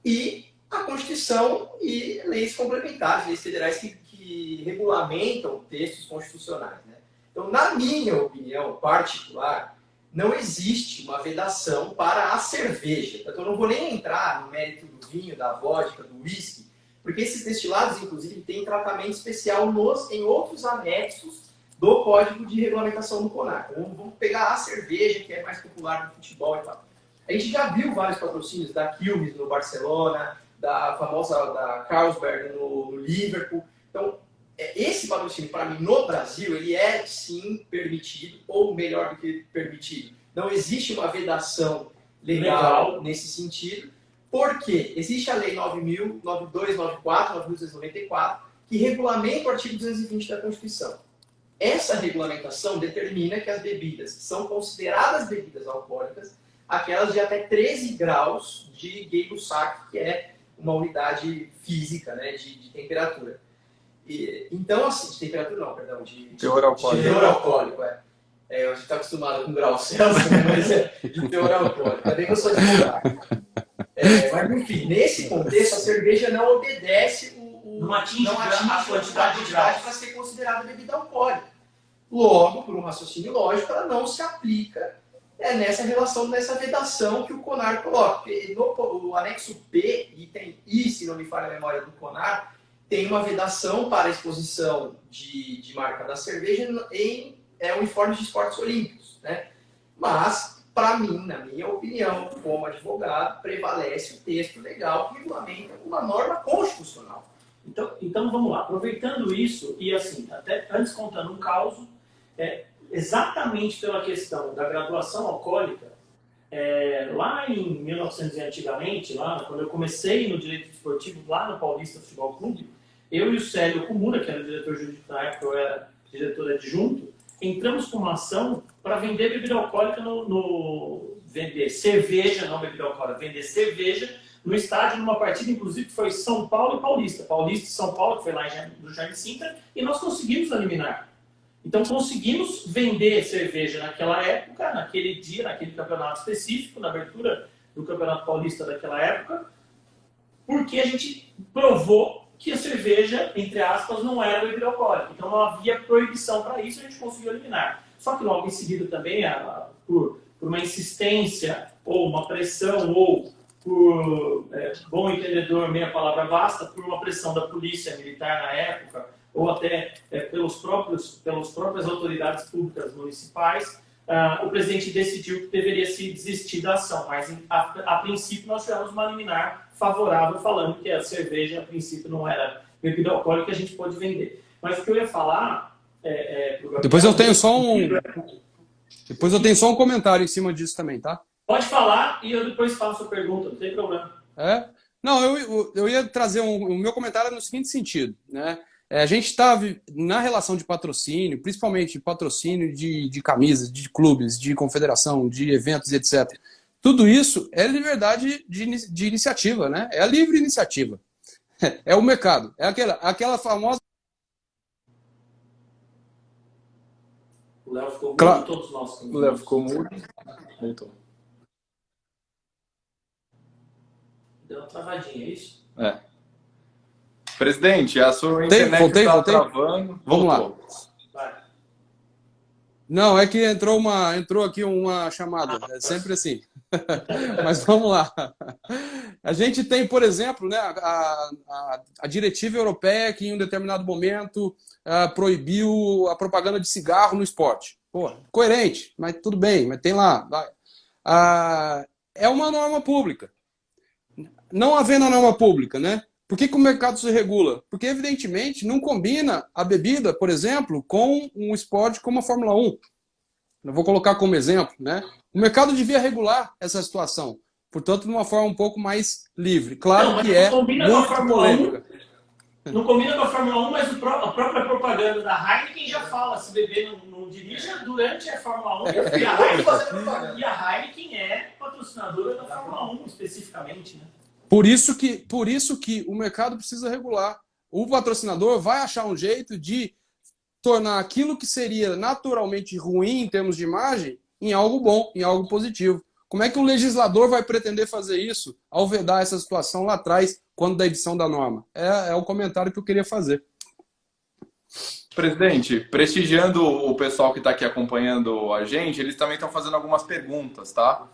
e a Constituição e leis complementares, leis federais que regulamentam textos constitucionais, né? Então, na minha opinião particular, não existe uma vedação para a cerveja. Então, eu não vou nem entrar no mérito do vinho, da vodka, do whisky, porque esses destilados, inclusive, têm tratamento especial em outros anexos do Código de Regulamentação do CONAR. Então, vamos pegar a cerveja, que é mais popular no futebol e tal. A gente já viu vários patrocínios da Quilmes no Barcelona, da famosa da Carlsberg no Liverpool. Então, esse patrocínio, para mim, no Brasil, ele é, sim, permitido, ou melhor do que permitido. Não existe uma vedação legal nesse sentido, porque existe a Lei 9.092, 9.294, que regulamenta o artigo 220 da Constituição. Essa regulamentação determina que as bebidas que são consideradas bebidas alcoólicas, aquelas de até 13 graus de Gay-Lussac, que é uma unidade física, né, de temperatura. Então, assim, de temperatura não, perdão, de teor alcoólico. De teor alcoólico, a gente está acostumado com grau Celsius, mas é de teor alcoólico. Também que eu sou advogado. Mas, enfim, nesse contexto, a cerveja não obedece não atinge a quantidade de graus para ser considerada bebida alcoólica. Logo, por um raciocínio lógico, ela não se aplica nessa relação, nessa vedação que o CONAR coloca. No anexo B, item I, se não me falha a memória do CONAR, tem uma vedação para a exposição de marca da cerveja em uniformes de esportes olímpicos, né? Mas, para mim, na minha opinião, como advogado, prevalece o texto legal que regulamenta uma norma constitucional. Então vamos lá, aproveitando isso, e assim, até antes contando um caso, exatamente pela questão da graduação alcoólica, lá em 1900 e antigamente, quando eu comecei no direito esportivo, lá no Paulista Futebol Clube, eu e o Célio Kumura, que era o diretor jurídico na época, eu era diretor adjunto, entramos com uma ação para vender bebida alcoólica vender cerveja, não bebida alcoólica, vender cerveja no estádio, numa partida, inclusive, que foi São Paulo e Paulista. Paulista e São Paulo, que foi lá no Jardim Sintra, e nós conseguimos eliminar. Então, conseguimos vender cerveja naquela época, naquele dia, naquele campeonato específico, na abertura do Campeonato Paulista daquela época, porque a gente provou que a cerveja, entre aspas, não era bebida alcoólica. Então, não havia proibição para isso, a gente conseguiu eliminar. Só que logo em seguida também, por uma insistência, ou uma pressão, ou por bom entendedor, meia palavra basta, por uma pressão da polícia militar na época, ou até pelas próprias autoridades públicas municipais, o presidente decidiu que deveria se desistir da ação. Mas, a princípio, nós tivemos uma liminar favorável falando que a cerveja, a princípio, não era bebida alcoólica, a gente pode vender. Mas o que eu ia falar... Depois eu tenho só um comentário em cima disso também, tá? Pode falar e eu depois faço a sua pergunta, não tem problema. Não, eu ia trazer o meu comentário no seguinte sentido, né? A gente está na relação de patrocínio, principalmente patrocínio de camisas, de clubes, de confederação, de eventos, etc. Tudo isso é liberdade de iniciativa, né? É a livre iniciativa. É o mercado. É aquela famosa... O Léo ficou mudo, todos nós. O Léo ficou mudo. Voltou. Deu uma travadinha, é isso? Presidente, a sua internet está travando. Vamos lá. Vai. Não, é que entrou aqui uma chamada. É sempre assim. Mas vamos lá. A gente tem, por exemplo, né, a diretiva europeia que em um determinado momento proibiu a propaganda de cigarro no esporte. Pô, coerente, mas tudo bem, mas tem lá. É uma norma pública. Não havendo a norma pública, né? Por que o mercado se regula? Porque, evidentemente, não combina a bebida, por exemplo, com um esporte como a Fórmula 1. Eu vou colocar como exemplo, né? O mercado devia regular essa situação, portanto, de uma forma um pouco mais livre. Claro que é muito polêmica. Não combina com a Fórmula 1, mas a própria propaganda da Heineken já fala, se beber não dirija durante a Fórmula 1. E a Heineken é patrocinadora da Fórmula 1, especificamente, né? Por isso que o mercado precisa regular. O patrocinador vai achar um jeito de tornar aquilo que seria naturalmente ruim em termos de imagem em algo bom, em algo positivo. Como é que o legislador vai pretender fazer isso ao vedar essa situação lá atrás, quando da edição da norma? É o comentário que eu queria fazer. Presidente, prestigiando o pessoal que está aqui acompanhando a gente, eles também estão fazendo algumas perguntas, tá?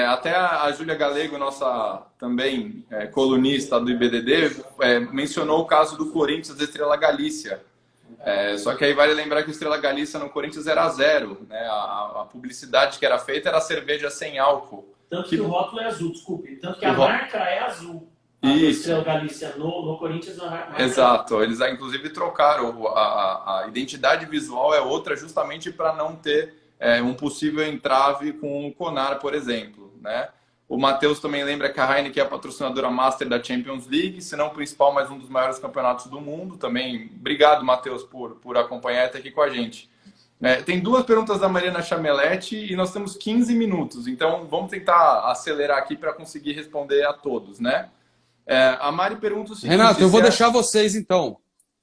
Até a Júlia Galego, nossa também colunista do IBDD, mencionou o caso do Corinthians e Estrela Galícia. Só que aí vale lembrar que o Estrela Galícia no Corinthians era 0, né? A publicidade que era feita era cerveja sem álcool. Tanto que o rótulo é azul, desculpe. Tanto que a marca é azul. Isso. Estrela Galícia no Corinthians a marca. Exato. Eles inclusive trocaram. A identidade visual é outra justamente para não ter um possível entrave com o Conar, por exemplo, né? O Matheus também lembra que a Heineken é a patrocinadora master da Champions League, se não o principal, mas um dos maiores campeonatos do mundo. Também, obrigado, Matheus, por acompanhar e estar aqui com a gente. Tem 2 perguntas da Mariana Chameletti e nós temos 15 minutos, então vamos tentar acelerar aqui para conseguir responder a todos, né? A Mari pergunta o seguinte... Renato, eu vou deixar vocês, então.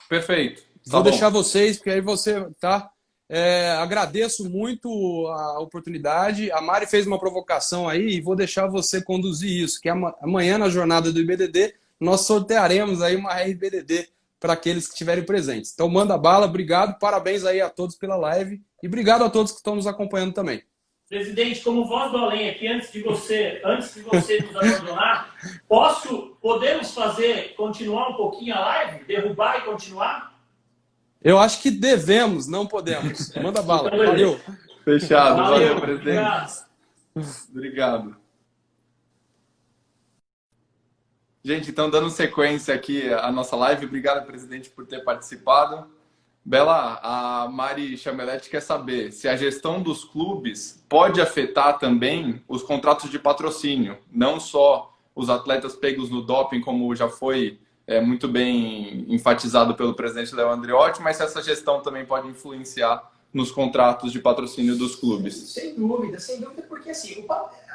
Perfeito. Vou deixar vocês, porque aí você tá... agradeço muito a oportunidade. A Mari fez uma provocação aí e vou deixar você conduzir isso, que amanhã na jornada do IBDD nós sortearemos aí uma RBDD para aqueles que estiverem presentes. Então manda bala, obrigado, parabéns aí a todos pela live e obrigado a todos que estão nos acompanhando também. Presidente, como voz do além aqui, antes de você nos abandonar, podemos continuar um pouquinho a live? Derrubar e continuar? Eu acho que devemos, não podemos. Manda bala. Valeu. Fechado. Valeu, presidente. Obrigado. Gente, então dando sequência aqui à nossa live, obrigado, presidente, por ter participado. Bela, a Mari Chameletti quer saber se a gestão dos clubes pode afetar também os contratos de patrocínio, não só os atletas pegos no doping, como já foi muito bem enfatizado pelo presidente Léo Andreotti, mas se essa gestão também pode influenciar nos contratos de patrocínio dos clubes. Sem dúvida, porque assim,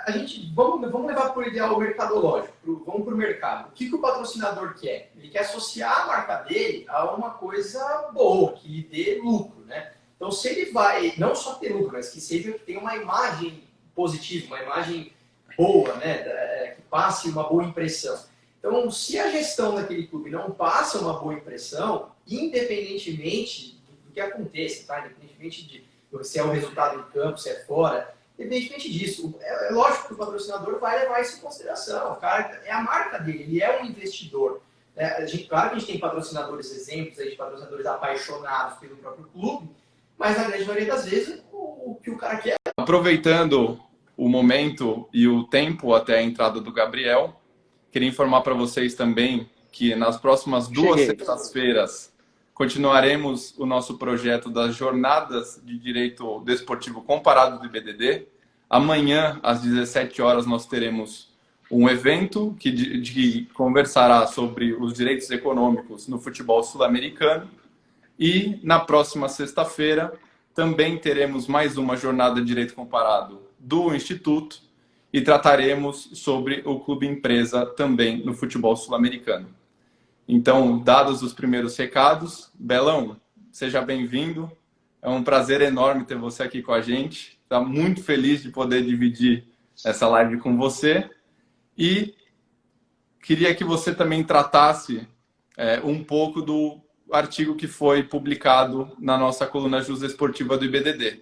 a gente vamos levar para o ideal mercadológico, vamos para o mercado. O que o patrocinador quer? Ele quer associar a marca dele a uma coisa boa, que lhe dê lucro, né? Então, se ele vai, não só ter lucro, mas que tenha uma imagem positiva, uma imagem boa, né? Que passe uma boa impressão. Então, se a gestão daquele clube não passa uma boa impressão, independentemente do que aconteça, tá? Independentemente de se é o resultado em campo, se é fora, independentemente disso, é lógico que o patrocinador vai levar isso em consideração. O cara é a marca dele, ele é um investidor. Claro que a gente tem patrocinadores exemplos, de patrocinadores apaixonados pelo próprio clube, mas na grande maioria das vezes o que o cara quer. Aproveitando o momento e o tempo até a entrada do Gabriel, queria informar para vocês também que nas próximas 2 sextas-feiras continuaremos o nosso projeto das Jornadas de Direito Desportivo Comparado do IBDD. Amanhã, às 17 horas, nós teremos um evento que conversará sobre os direitos econômicos no futebol sul-americano. E na próxima sexta-feira também teremos mais uma jornada de direito comparado do Instituto e trataremos sobre o clube empresa também no futebol sul-americano. Então, dados os primeiros recados, Belão, seja bem-vindo. É um prazer enorme ter você aqui com a gente. Está muito feliz de poder dividir essa live com você. E queria que você também tratasse um pouco do artigo que foi publicado na nossa coluna Justa Esportiva do IBDD.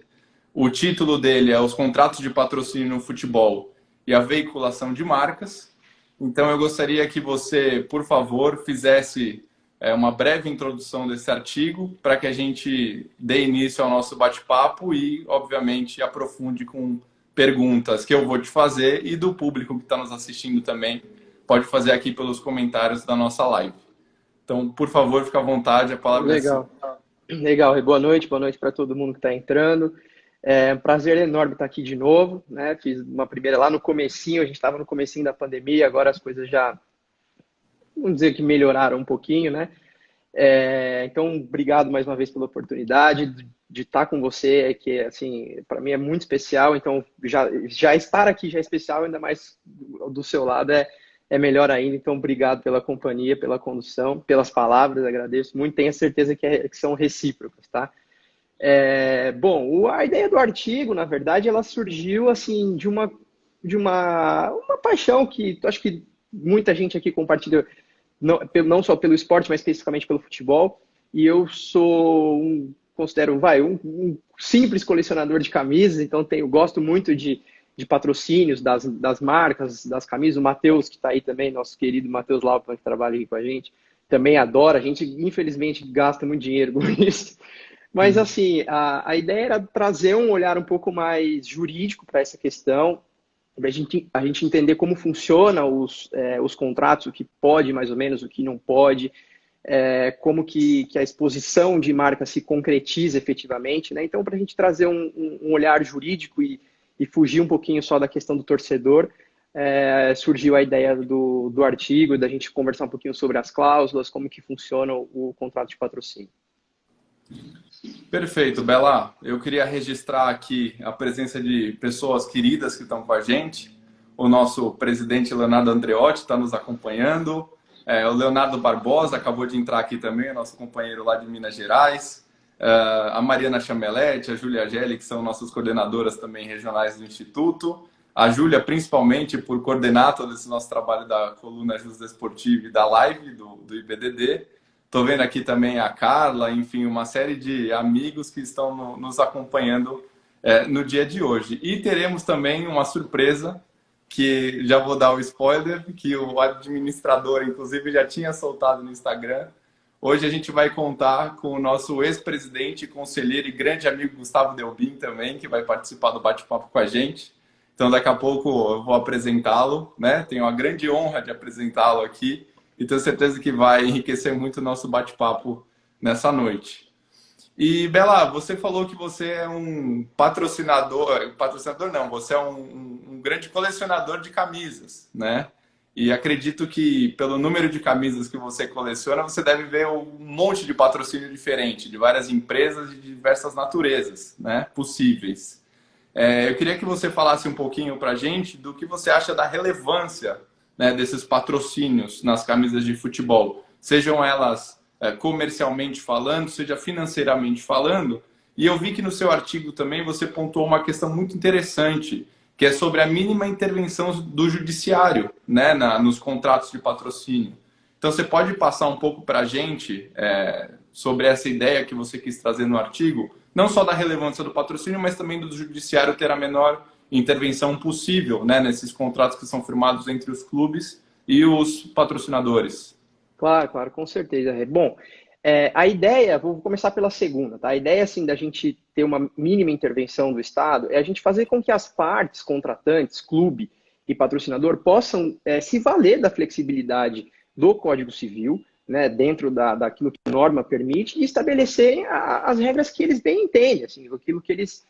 O título dele é Os Contratos de Patrocínio no Futebol e a Veiculação de Marcas. Então, eu gostaria que você, por favor, fizesse uma breve introdução desse artigo para que a gente dê início ao nosso bate-papo e, obviamente, aprofunde com perguntas que eu vou te fazer e do público que está nos assistindo também pode fazer aqui pelos comentários da nossa live. Então, por favor, fique à vontade, a palavra é sua. Legal, boa noite para todo mundo que está entrando. É um prazer enorme estar aqui de novo, né? Fiz uma primeira lá no comecinho, a gente estava no comecinho da pandemia, agora as coisas já, vamos dizer que melhoraram um pouquinho, né? Então, obrigado mais uma vez pela oportunidade de estar com você, que assim, para mim é muito especial, então já estar aqui já é especial, ainda mais do seu lado é é melhor ainda. Então, obrigado pela companhia, pela condução, pelas palavras, agradeço muito. Tenho certeza que são recíprocas, tá? Bom, a ideia do artigo, na verdade, ela surgiu assim de uma paixão que acho que muita gente aqui compartilha, não só pelo esporte, mas especificamente pelo futebol. E eu considero um simples colecionador de camisas, então gosto muito de patrocínios das marcas, das camisas. O Matheus, que está aí também, nosso querido Matheus Laupman, que trabalha aqui com a gente, também adora. A gente, infelizmente, gasta muito dinheiro com isso. Mas, assim, a ideia era trazer um olhar um pouco mais jurídico para essa questão, para a gente entender como funciona os contratos, o que pode mais ou menos, o que não pode, como que a exposição de marca se concretiza efetivamente, né? Então, para a gente trazer um olhar jurídico e fugir um pouquinho só da questão do torcedor, surgiu a ideia do artigo, da gente conversar um pouquinho sobre as cláusulas, como que funciona o contrato de patrocínio. Perfeito, Bela. Eu queria registrar aqui a presença de pessoas queridas que estão com a gente. O nosso presidente Leonardo Andreotti está nos acompanhando. O Leonardo Barbosa acabou de entrar aqui também, nosso companheiro lá de Minas Gerais. A Mariana Chamelete, a Júlia Gelli, que são nossas coordenadoras também regionais do Instituto. A Júlia, principalmente, por coordenar todo esse nosso trabalho da coluna Justa Esportiva e da live do IBDD. Estou vendo aqui também a Carla, enfim, uma série de amigos que estão nos acompanhando no dia de hoje. E teremos também uma surpresa, que já vou dar o spoiler, que o administrador, inclusive, já tinha soltado no Instagram. Hoje a gente vai contar com o nosso ex-presidente, conselheiro e grande amigo Gustavo Delbin também, que vai participar do bate-papo com a gente. Então, daqui a pouco eu vou apresentá-lo, né? Tenho a grande honra de apresentá-lo aqui. E tenho certeza que vai enriquecer muito o nosso bate-papo nessa noite. E, Bela, você falou que você é um patrocinador não, você é um grande colecionador de camisas, né? E acredito que pelo número de camisas que você coleciona, você deve ver um monte de patrocínio diferente, de várias empresas de diversas naturezas, né, possíveis. Eu queria que você falasse um pouquinho para a gente do que você acha da relevância, né, desses patrocínios nas camisas de futebol, sejam elas comercialmente falando, seja financeiramente falando. E eu vi que no seu artigo também você pontuou uma questão muito interessante, que é sobre a mínima intervenção do judiciário, né, nos contratos de patrocínio. Então, você pode passar um pouco para a gente sobre essa ideia que você quis trazer no artigo, não só da relevância do patrocínio, mas também do judiciário ter a menor intervenção possível, né, nesses contratos que são firmados entre os clubes e os patrocinadores. Claro, com certeza. Bom, a ideia, vou começar pela segunda, tá? A ideia, assim, da gente ter uma mínima intervenção do Estado é a gente fazer com que as partes contratantes, clube e patrocinador, possam se valer da flexibilidade do Código Civil, né, dentro daquilo que a norma permite, e estabelecerem as regras que eles bem entendem, assim, aquilo que eles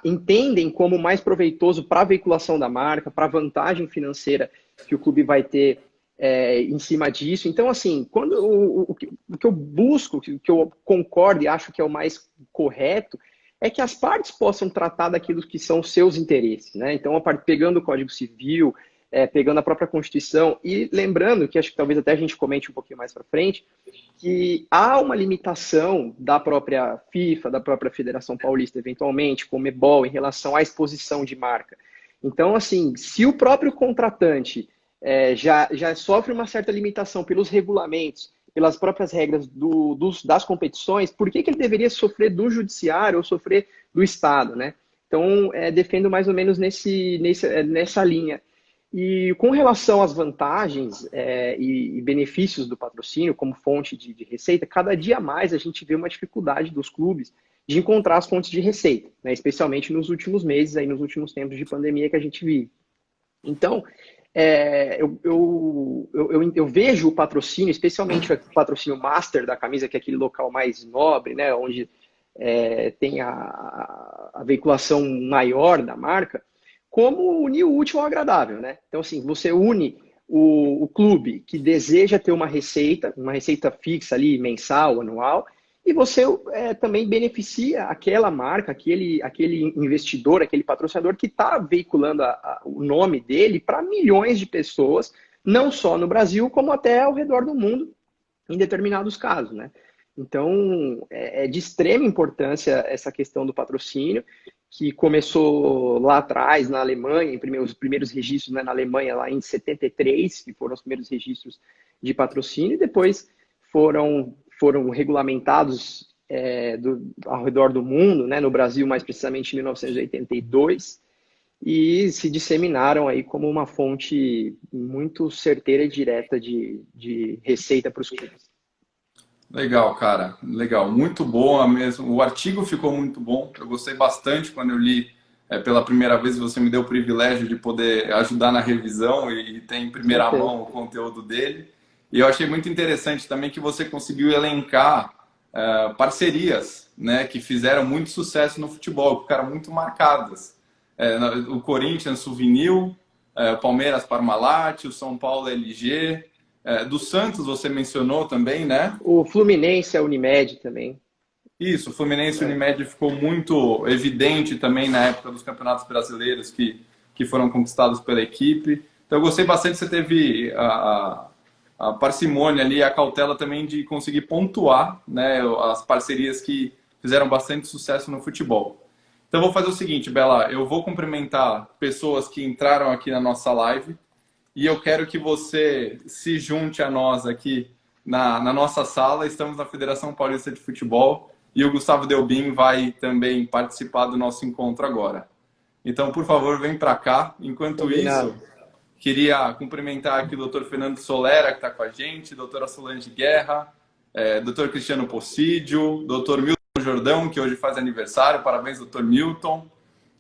entendem como mais proveitoso para a veiculação da marca, para a vantagem financeira que o clube vai ter em cima disso. Então, assim, o que eu busco, o que eu concordo e acho que é o mais correto, é que as partes possam tratar daquilo que são seus interesses, né? Então, pegando o Código Civil, pegando a própria Constituição e lembrando, que acho que talvez até a gente comente um pouquinho mais para frente, que há uma limitação da própria FIFA, da própria Federação Paulista, eventualmente, Conmebol, em relação à exposição de marca. Então, assim, se o próprio contratante já sofre uma certa limitação pelos regulamentos, pelas próprias regras das competições, por que ele deveria sofrer do judiciário ou sofrer do Estado, né? Então, defendo mais ou menos nessa linha. E com relação às vantagens e benefícios do patrocínio como fonte de receita, cada dia mais a gente vê uma dificuldade dos clubes de encontrar as fontes de receita, né? Especialmente nos últimos meses, nos últimos tempos de pandemia que a gente vive. Então, eu vejo o patrocínio, especialmente o patrocínio master da camisa, que é aquele local mais nobre, né, onde tem a veiculação maior da marca, como unir o útil ao agradável, né? Então, assim, você une o clube que deseja ter uma receita fixa ali, mensal, anual, e você também beneficia aquela marca, aquele investidor, aquele patrocinador que está veiculando o nome dele para milhões de pessoas, não só no Brasil, como até ao redor do mundo, em determinados casos, né? Então, é de extrema importância essa questão do patrocínio, que começou lá atrás, na Alemanha, os primeiros registros, né, na Alemanha, lá em 73, que foram os primeiros registros de patrocínio, e depois foram regulamentados ao redor do mundo, né, no Brasil, mais precisamente em 1982, e se disseminaram aí como uma fonte muito certeira e direta de receita para os clubes. Legal, cara. Legal. Muito boa mesmo. O artigo ficou muito bom. Eu gostei bastante quando eu li pela primeira vez. Você me deu o privilégio de poder ajudar na revisão e ter em primeira mão o conteúdo dele. E eu achei muito interessante também que você conseguiu elencar parcerias, né, que fizeram muito sucesso no futebol, que ficaram muito marcadas. O Corinthians, Souvenir, o Palmeiras, Parmalat, o São Paulo, LG... do Santos você mencionou também, né? O Fluminense, a Unimed também. Isso, o Fluminense e Unimed ficou muito evidente também na época dos campeonatos brasileiros que foram conquistados pela equipe. Então eu gostei bastante, você teve a parcimônia ali, a cautela também de conseguir pontuar, né, as parcerias que fizeram bastante sucesso no futebol. Então eu vou fazer o seguinte, Bela, eu vou cumprimentar pessoas que entraram aqui na nossa live, e eu quero que você se junte a nós aqui na nossa sala. Estamos na Federação Paulista de Futebol e o Gustavo Delbin vai também participar do nosso encontro agora. Então, por favor, vem para cá. Enquanto isso, queria cumprimentar aqui o Dr. Fernando Solera, que está com a gente, doutora Solange Guerra, Dr. Cristiano Possídio, Dr. Milton Jordão, que hoje faz aniversário. Parabéns, Dr. Milton.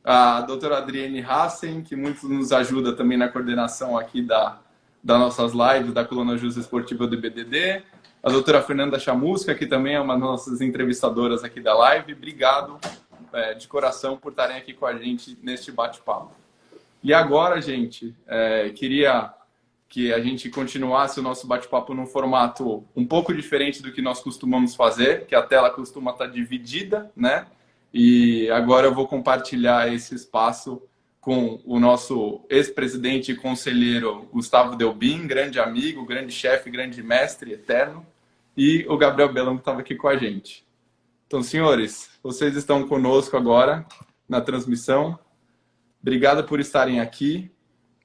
A doutora Adriane Hassen, que muito nos ajuda também na coordenação aqui das nossas lives da coluna Justa Esportiva do IBDD. A doutora Fernanda Chamusca, que também é uma das nossas entrevistadoras aqui da live. Obrigado de coração por estarem aqui com a gente neste bate-papo. E agora, gente, queria que a gente continuasse o nosso bate-papo num formato um pouco diferente do que nós costumamos fazer, que a tela costuma estar dividida, né? E agora eu vou compartilhar esse espaço com o nosso ex-presidente e conselheiro Gustavo Delbin, grande amigo, grande chefe, grande mestre eterno, e o Gabriel Belão, que estava aqui com a gente. Então, senhores, vocês estão conosco agora na transmissão. Obrigado por estarem aqui.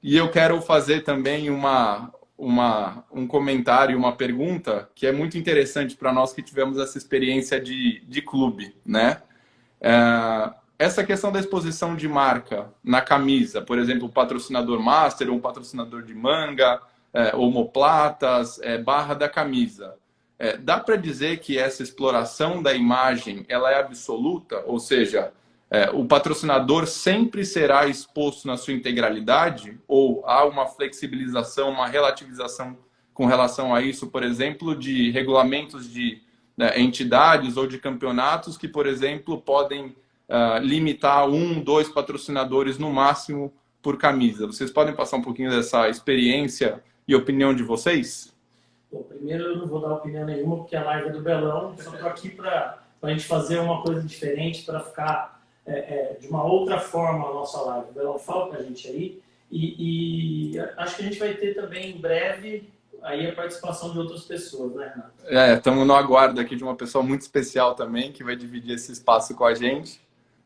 E eu quero fazer também um comentário, uma pergunta que é muito interessante para nós que tivemos essa experiência de clube, né? Essa questão da exposição de marca na camisa, por exemplo, o patrocinador master, ou um patrocinador de manga, omoplatas, barra da camisa. Dá para dizer que essa exploração da imagem ela é absoluta? Ou seja, o patrocinador sempre será exposto na sua integralidade? Ou há uma flexibilização, uma relativização com relação a isso, por exemplo, de regulamentos de entidades ou de campeonatos que, por exemplo, podem limitar 1, 2 patrocinadores no máximo por camisa. Vocês podem passar um pouquinho dessa experiência e opinião de vocês? Bom, primeiro eu não vou dar opinião nenhuma, porque a live é do Belão. Só estou aqui para a gente fazer uma coisa diferente, para ficar de uma outra forma a nossa live. O Belão fala para a gente aí. E acho que a gente vai ter também em breve aí a participação de outras pessoas, né, Renato? Estamos no aguardo aqui de uma pessoa muito especial também, que vai dividir esse espaço com a gente.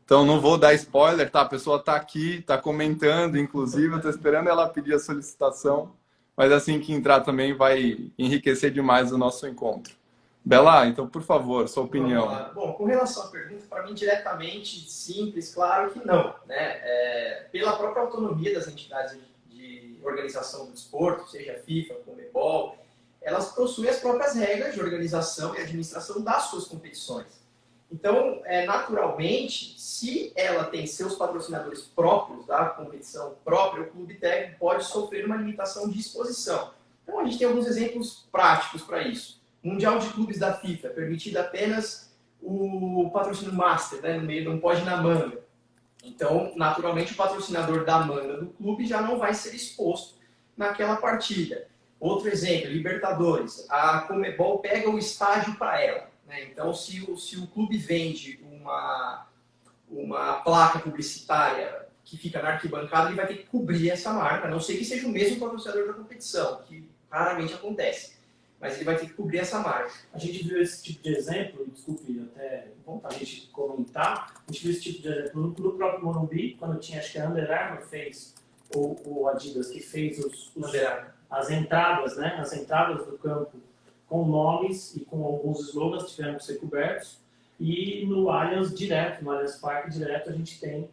Então, não vou dar spoiler, tá? A pessoa está aqui, está comentando, inclusive, eu estou esperando ela pedir a solicitação, mas assim que entrar também vai enriquecer demais o nosso encontro. Bela, então, por favor, sua opinião. Bom, com relação à pergunta, para mim, diretamente simples, claro que não, né? Pela própria autonomia das entidades de organização do desporto, seja FIFA, Conmebol, elas possuem as próprias regras de organização e administração das suas competições. Então, naturalmente, se ela tem seus patrocinadores próprios da competição própria, o clube técnico pode sofrer uma limitação de exposição. Então, a gente tem alguns exemplos práticos para isso. Mundial de Clubes da FIFA, permitido apenas o patrocínio master, né, no meio, não pode ir na manga. Então, naturalmente, o patrocinador da manga do clube já não vai ser exposto naquela partida. Outro exemplo, Libertadores. A Conmebol pega o estádio para ela. né? Então, se o clube vende uma placa publicitária que fica na arquibancada, ele vai ter que cobrir essa marca, a não ser que seja o mesmo patrocinador da competição, que raramente acontece. Mas ele vai ter que cobrir essa marca. A gente viu esse tipo de exemplo, desculpe, até bom para a gente comentar, a gente viu esse tipo de exemplo no próprio Morumbi, quando tinha, acho que a Under Armour fez, o Adidas, que fez as entradas, né? As entradas do campo com nomes e com alguns slogans tiveram que ser cobertos. E no Allianz direto, no Allianz Parque direto, a gente tem,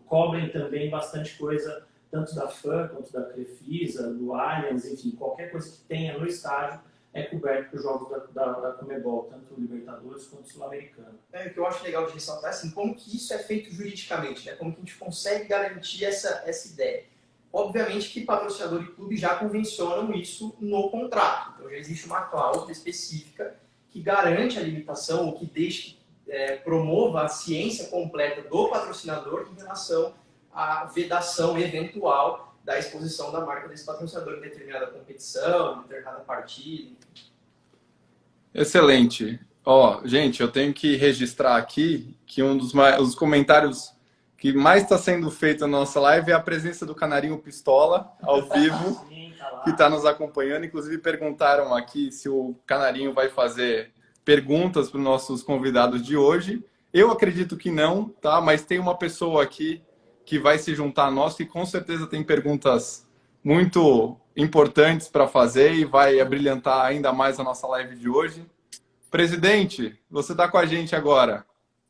cobrem também bastante coisa, tanto da FAN quanto da Crefisa, do Allianz, enfim, qualquer coisa que tenha no estádio é coberto por jogos da Conmebol, tanto o Libertadores quanto o Sul-Americano. O que eu acho legal de ressaltar é assim, como que isso é feito juridicamente, né? Como que a gente consegue garantir essa ideia. Obviamente que patrocinador e clube já convencionam isso no contrato, então já existe uma cláusula específica que garante a limitação, ou que deixe, promova a ciência completa do patrocinador em relação à vedação eventual da exposição da marca desse patrocinador em determinada competição, em determinada partida. Excelente. Gente, eu tenho que registrar aqui que os comentários que mais está sendo feito na nossa live é a presença do Canarinho Pistola, ao vivo, que está nos acompanhando. Inclusive, perguntaram aqui se o Canarinho vai fazer perguntas para os nossos convidados de hoje. Eu acredito que não, tá? Mas tem uma pessoa aqui que vai se juntar a nós, que com certeza tem perguntas muito importantes para fazer e vai abrilhantar ainda mais a nossa live de hoje. Presidente, você está com a gente agora.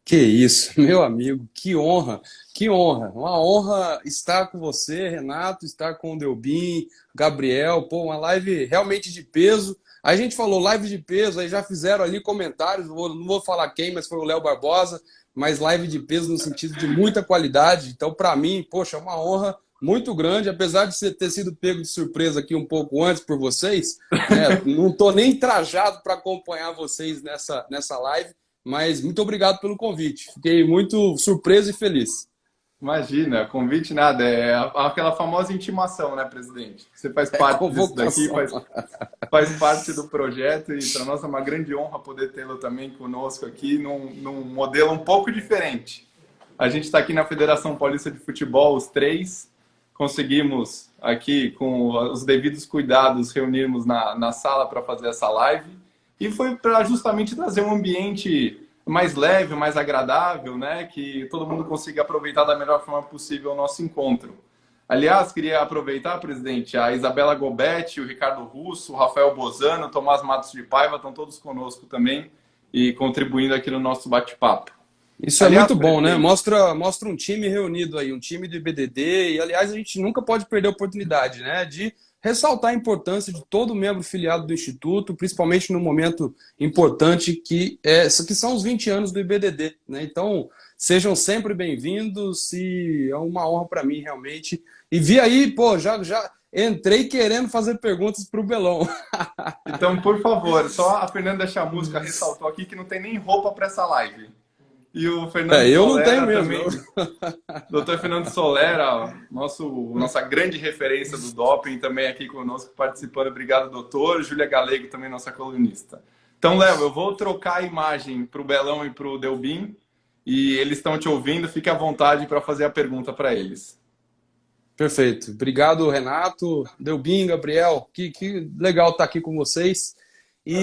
Que isso, meu amigo, que honra, que honra. Uma honra estar com você, Renato, estar com o Delbin, Gabriel, pô, uma live realmente de peso. A gente falou live de peso, aí já fizeram ali comentários, não vou falar quem, mas foi o Léo Barbosa, mas live de peso no sentido de muita qualidade. Então, para mim, poxa, é uma honra muito grande, apesar de você ter sido pego de surpresa aqui um pouco antes por vocês, né? Não estou nem trajado para acompanhar vocês nessa live, mas muito obrigado pelo convite. Fiquei muito surpreso e feliz. Imagina, convite nada, é aquela famosa intimação, né, presidente? Você faz parte disso daqui, faz parte do projeto e para nós é uma grande honra poder tê-lo também conosco aqui num modelo um pouco diferente. A gente está aqui na Federação Paulista de Futebol, os três, conseguimos aqui, com os devidos cuidados, reunirmos na sala para fazer essa live e foi para justamente trazer um ambiente mais leve, mais agradável, né? Que todo mundo consiga aproveitar da melhor forma possível o nosso encontro. Aliás, queria aproveitar, presidente, a Isabela Gobetti, o Ricardo Russo, o Rafael Bozano, o Tomás Matos de Paiva, estão todos conosco também e contribuindo aqui no nosso bate-papo. Isso aliás, é muito bom, né? Mostra um time reunido aí, um time do IBDD, e aliás, a gente nunca pode perder a oportunidade, né? De ressaltar a importância de todo membro filiado do Instituto, principalmente no momento importante que são os 20 anos do IBDD, né? Então, sejam sempre bem-vindos e é uma honra para mim, realmente. E vi aí, pô, já entrei querendo fazer perguntas para o Belão. Então, por favor, só a Fernanda Chamusca ressaltou aqui que não tem nem roupa para essa live. E o Fernando eu Solera não tenho mesmo. Doutor Fernando Solera, nossa grande referência do doping, também aqui conosco participando. Obrigado, doutor. Júlia Galego, também nossa colunista. Então, Léo, eu vou trocar a imagem para o Belão e para o Delbin. E eles estão te ouvindo. Fique à vontade para fazer a pergunta para eles. Perfeito. Obrigado, Renato, Delbin, Gabriel. Que legal estar aqui com vocês. E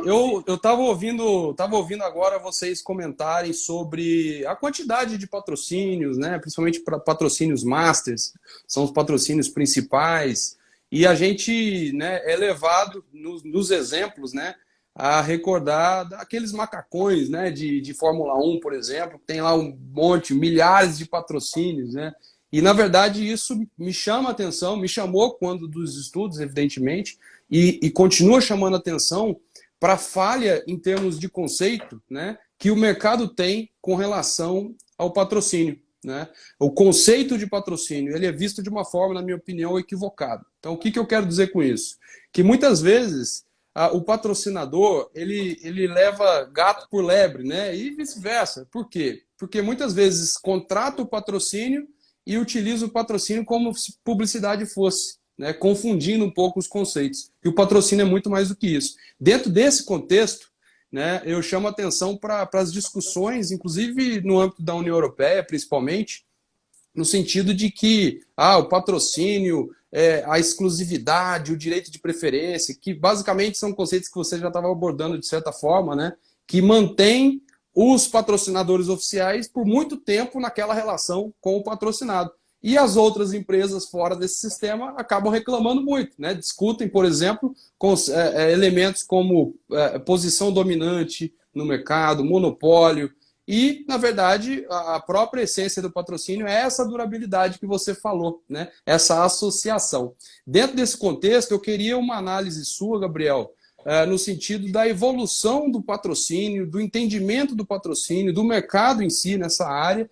eu estava ouvindo agora vocês comentarem sobre a quantidade de patrocínios, né? Principalmente para patrocínios masters, são os patrocínios principais. E a gente, né, é levado nos exemplos, né, a recordar aqueles macacões, né, de Fórmula 1, por exemplo, que tem lá um monte, milhares de patrocínios, né? E, na verdade, isso me chama a atenção, me chamou quando dos estudos, evidentemente, e continua chamando a atenção para a falha em termos de conceito, né, que o mercado tem com relação ao patrocínio, né? O conceito de patrocínio ele é visto de uma forma, na minha opinião, equivocada. Então, o que eu quero dizer com isso? Que muitas vezes o patrocinador ele leva gato por lebre, né? E vice-versa. Por quê? Porque muitas vezes contrata o patrocínio e utiliza o patrocínio como se publicidade fosse, né, confundindo um pouco os conceitos. E o patrocínio é muito mais do que isso. Dentro desse contexto, né, eu chamo atenção para as discussões, inclusive no âmbito da União Europeia, principalmente, no sentido de que o patrocínio, a exclusividade, o direito de preferência, que basicamente são conceitos que você já estava abordando de certa forma, né, que mantém os patrocinadores oficiais por muito tempo naquela relação com o patrocinado. E as outras empresas fora desse sistema acabam reclamando muito, né? Discutem, por exemplo, com elementos como posição dominante no mercado, monopólio. E, na verdade, a própria essência do patrocínio é essa durabilidade que você falou, né? Essa associação. Dentro desse contexto, eu queria uma análise sua, Gabriel, no sentido da evolução do patrocínio, do entendimento do patrocínio, do mercado em si nessa área,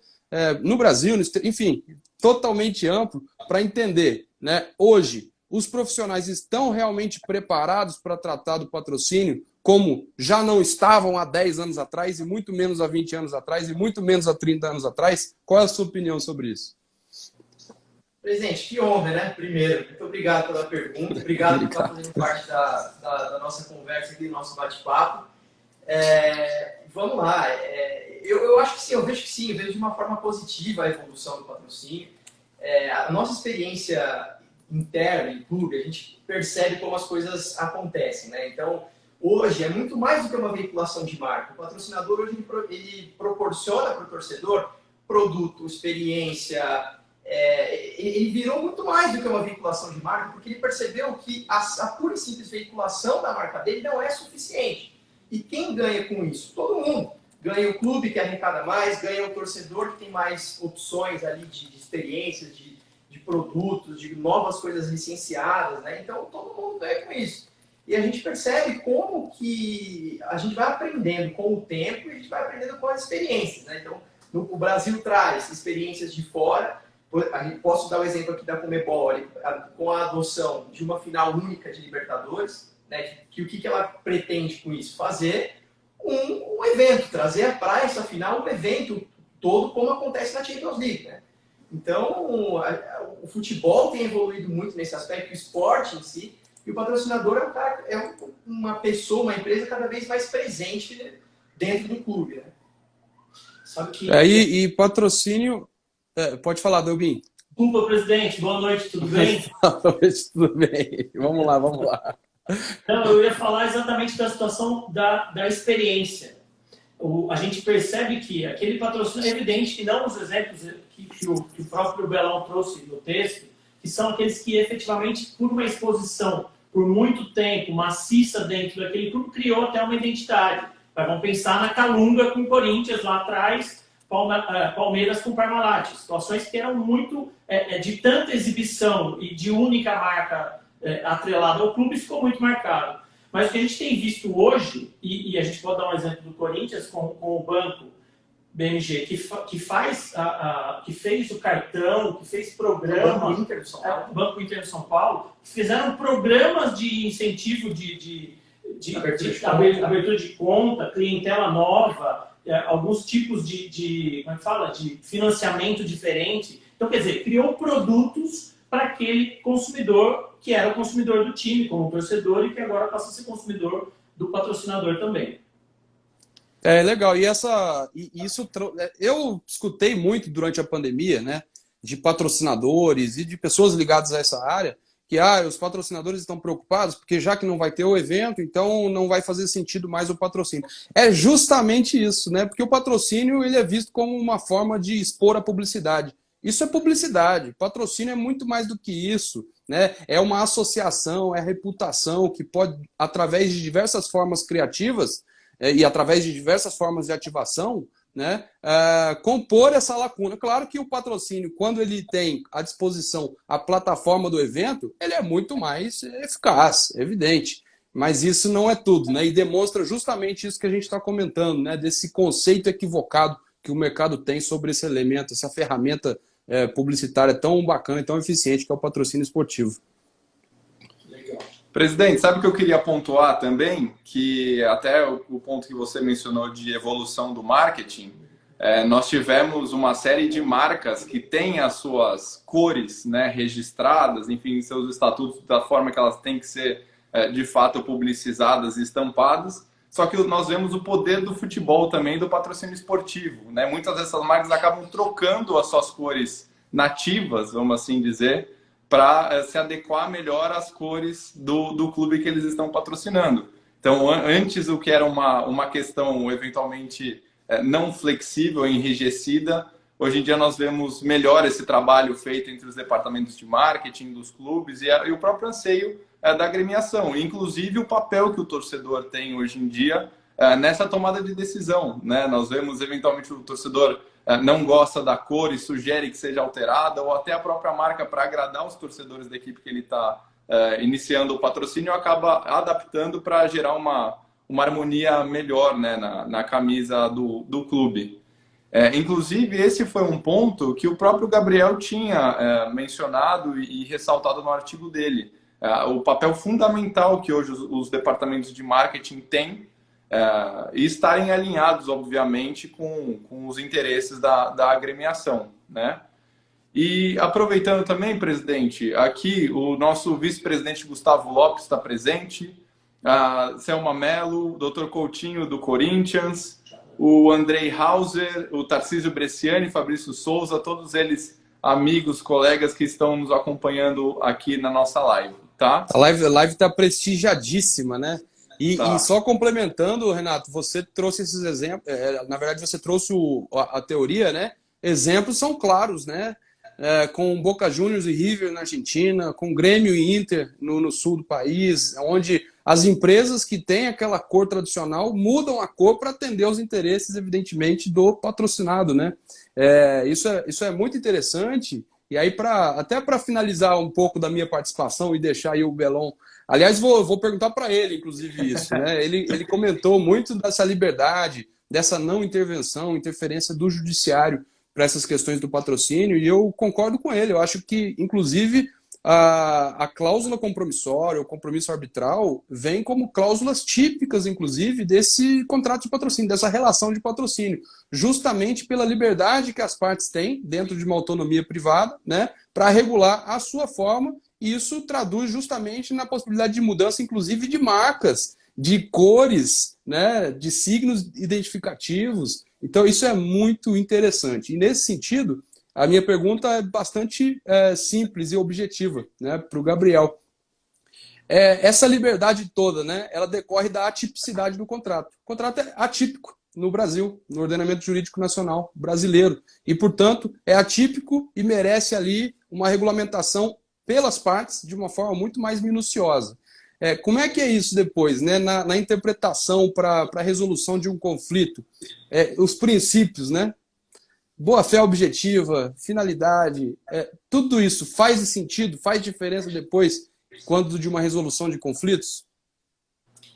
no Brasil, enfim, totalmente amplo para entender, né? Hoje, os profissionais estão realmente preparados para tratar do patrocínio como já não estavam há 10 anos atrás, e muito menos há 20 anos atrás, e muito menos há 30 anos atrás? Qual é a sua opinião sobre isso? Presidente, que honra, né? Primeiro, muito obrigado pela pergunta, obrigado por estar fazendo parte da nossa conversa aqui, do nosso bate-papo. Vamos lá, eu acho que sim, eu vejo que sim, eu vejo de uma forma positiva a evolução do patrocínio. A nossa experiência interna em clube, a gente percebe como as coisas acontecem, né? Então, hoje é muito mais do que uma veiculação de marca. O patrocinador hoje ele proporciona para o torcedor produto, experiência. Ele virou muito mais do que uma veiculação de marca, porque ele percebeu que a pura e simples veiculação da marca dele não é suficiente. E quem ganha com isso? Todo mundo. Ganha o clube que arrecada mais, ganha o torcedor que tem mais opções ali de experiências, de produtos, de novas coisas licenciadas, né? Então todo mundo ganha com isso. E a gente percebe como que a gente vai aprendendo com o tempo e a gente vai aprendendo com as experiências, né? Então o Brasil traz experiências de fora. Posso dar o exemplo aqui da Conmebol, com a adoção de uma final única de Libertadores, né? O que ela pretende com isso? Fazer um evento, trazer para essa final um evento todo como acontece na Champions League, né? Então, o futebol tem evoluído muito nesse aspecto, o esporte em si, e o patrocinador uma pessoa, uma empresa cada vez mais presente dentro do clube, né? Sabe que... E patrocínio... pode falar, Delbin. Desculpa, presidente. Boa noite, tudo bem? Tudo bem. Vamos lá. Então, eu ia falar exatamente da situação da experiência. A gente percebe que aquele patrocínio é evidente que não os exemplos que o próprio Belão trouxe no texto, que são aqueles que efetivamente, por uma exposição, por muito tempo, maciça dentro daquele clube, criou até uma identidade. Mas vamos pensar na Calunga com o Corinthians lá atrás, Palmeiras com Parmalat, situações que eram muito de tanta exibição e de única marca atrelada ao clube, isso ficou muito marcado. Mas o que a gente tem visto hoje, e a gente pode dar um exemplo do Corinthians com o banco BMG, que fez o cartão, que fez programa, Banco Inter do São Paulo, Banco Inter do São Paulo, que fizeram programas de incentivo de abertura de conta, clientela nova, alguns tipos de financiamento diferente. Então, quer dizer, criou produtos para aquele consumidor que era o consumidor do time, como torcedor, e que agora passa a ser consumidor do patrocinador também. Legal. Eu escutei muito durante a pandemia, né, de patrocinadores e de pessoas ligadas a essa área, que os patrocinadores estão preocupados porque já que não vai ter o evento, então não vai fazer sentido mais o patrocínio. É justamente isso, né? Porque o patrocínio ele é visto como uma forma de expor a publicidade. Isso é publicidade. Patrocínio é muito mais do que isso, né? É uma associação, é reputação que pode, através de diversas formas criativas e através de diversas formas de ativação, né, compor essa lacuna. Claro que o patrocínio, quando ele tem à disposição a plataforma do evento, ele é muito mais eficaz, evidente. Mas isso não é tudo, né? E demonstra justamente isso que a gente está comentando, né? Desse conceito equivocado que o mercado tem sobre esse elemento, essa ferramenta publicitária tão bacana e tão eficiente que é o patrocínio esportivo. Legal. Presidente, sabe o que eu queria pontuar também? Que até o ponto que você mencionou de evolução do marketing, nós tivemos uma série de marcas que têm as suas cores, né, registradas, enfim, seus estatutos da forma que elas têm que ser de fato publicizadas e estampadas. só que nós vemos o poder do futebol também, do patrocínio esportivo, né? Muitas dessas marcas acabam trocando as suas cores nativas, vamos assim dizer, para se adequar melhor às cores do clube que eles estão patrocinando. Então, antes o que era uma questão eventualmente não flexível, enrijecida, hoje em dia nós vemos melhor esse trabalho feito entre os departamentos de marketing dos clubes e o próprio anseio da agremiação, inclusive o papel que o torcedor tem hoje em dia nessa tomada de decisão, né? Nós vemos eventualmente o torcedor não gosta da cor e sugere que seja alterada, ou até a própria marca, para agradar os torcedores da equipe que ele está iniciando o patrocínio, acaba adaptando para gerar uma harmonia melhor, né, na camisa do clube. Inclusive, esse foi um ponto que o próprio Gabriel tinha mencionado e ressaltado no artigo dele. O papel fundamental que hoje os departamentos de marketing têm e estarem alinhados, obviamente, com os interesses da agremiação, né? E aproveitando também, presidente, aqui o nosso vice-presidente Gustavo Lopes está presente, a Selma Mello, o Dr. Coutinho do Corinthians, o Andrei Hauser, o Tarcísio Bresciani, Fabrício Souza, todos eles amigos, colegas que estão nos acompanhando aqui na nossa live, tá? A live está prestigiadíssima, né? Tá. E só complementando, Renato, você trouxe esses exemplos, na verdade você trouxe a teoria, né? Exemplos são claros, né? Com Boca Juniors e River na Argentina, com Grêmio e Inter no sul do país, onde as empresas que têm aquela cor tradicional mudam a cor para atender aos interesses, evidentemente, do patrocinado, né? Isso é muito interessante. E aí, até para finalizar um pouco da minha participação e deixar aí o Belon... Aliás, vou perguntar para ele, inclusive, isso, né? Ele comentou muito dessa liberdade, dessa não interferência do judiciário para essas questões do patrocínio, e eu concordo com ele. Eu acho que, inclusive, a cláusula compromissória, o compromisso arbitral, vem como cláusulas típicas, inclusive, desse contrato de patrocínio, dessa relação de patrocínio, justamente pela liberdade que as partes têm, dentro de uma autonomia privada, né, para regular a sua forma, e isso traduz justamente na possibilidade de mudança, inclusive, de marcas, de cores, né, de signos identificativos. Então, isso é muito interessante. E, nesse sentido, a minha pergunta é bastante simples e objetiva, né, para o Gabriel. Essa liberdade toda, né, ela decorre da atipicidade do contrato. O contrato é atípico no Brasil, no ordenamento jurídico nacional brasileiro. E, portanto, é atípico e merece ali uma regulamentação pelas partes de uma forma muito mais minuciosa. Como é que é isso depois, né, na interpretação para a resolução de um conflito? Os princípios, né? Boa-fé objetiva, finalidade, tudo isso faz sentido, faz diferença depois, quando de uma resolução de conflitos?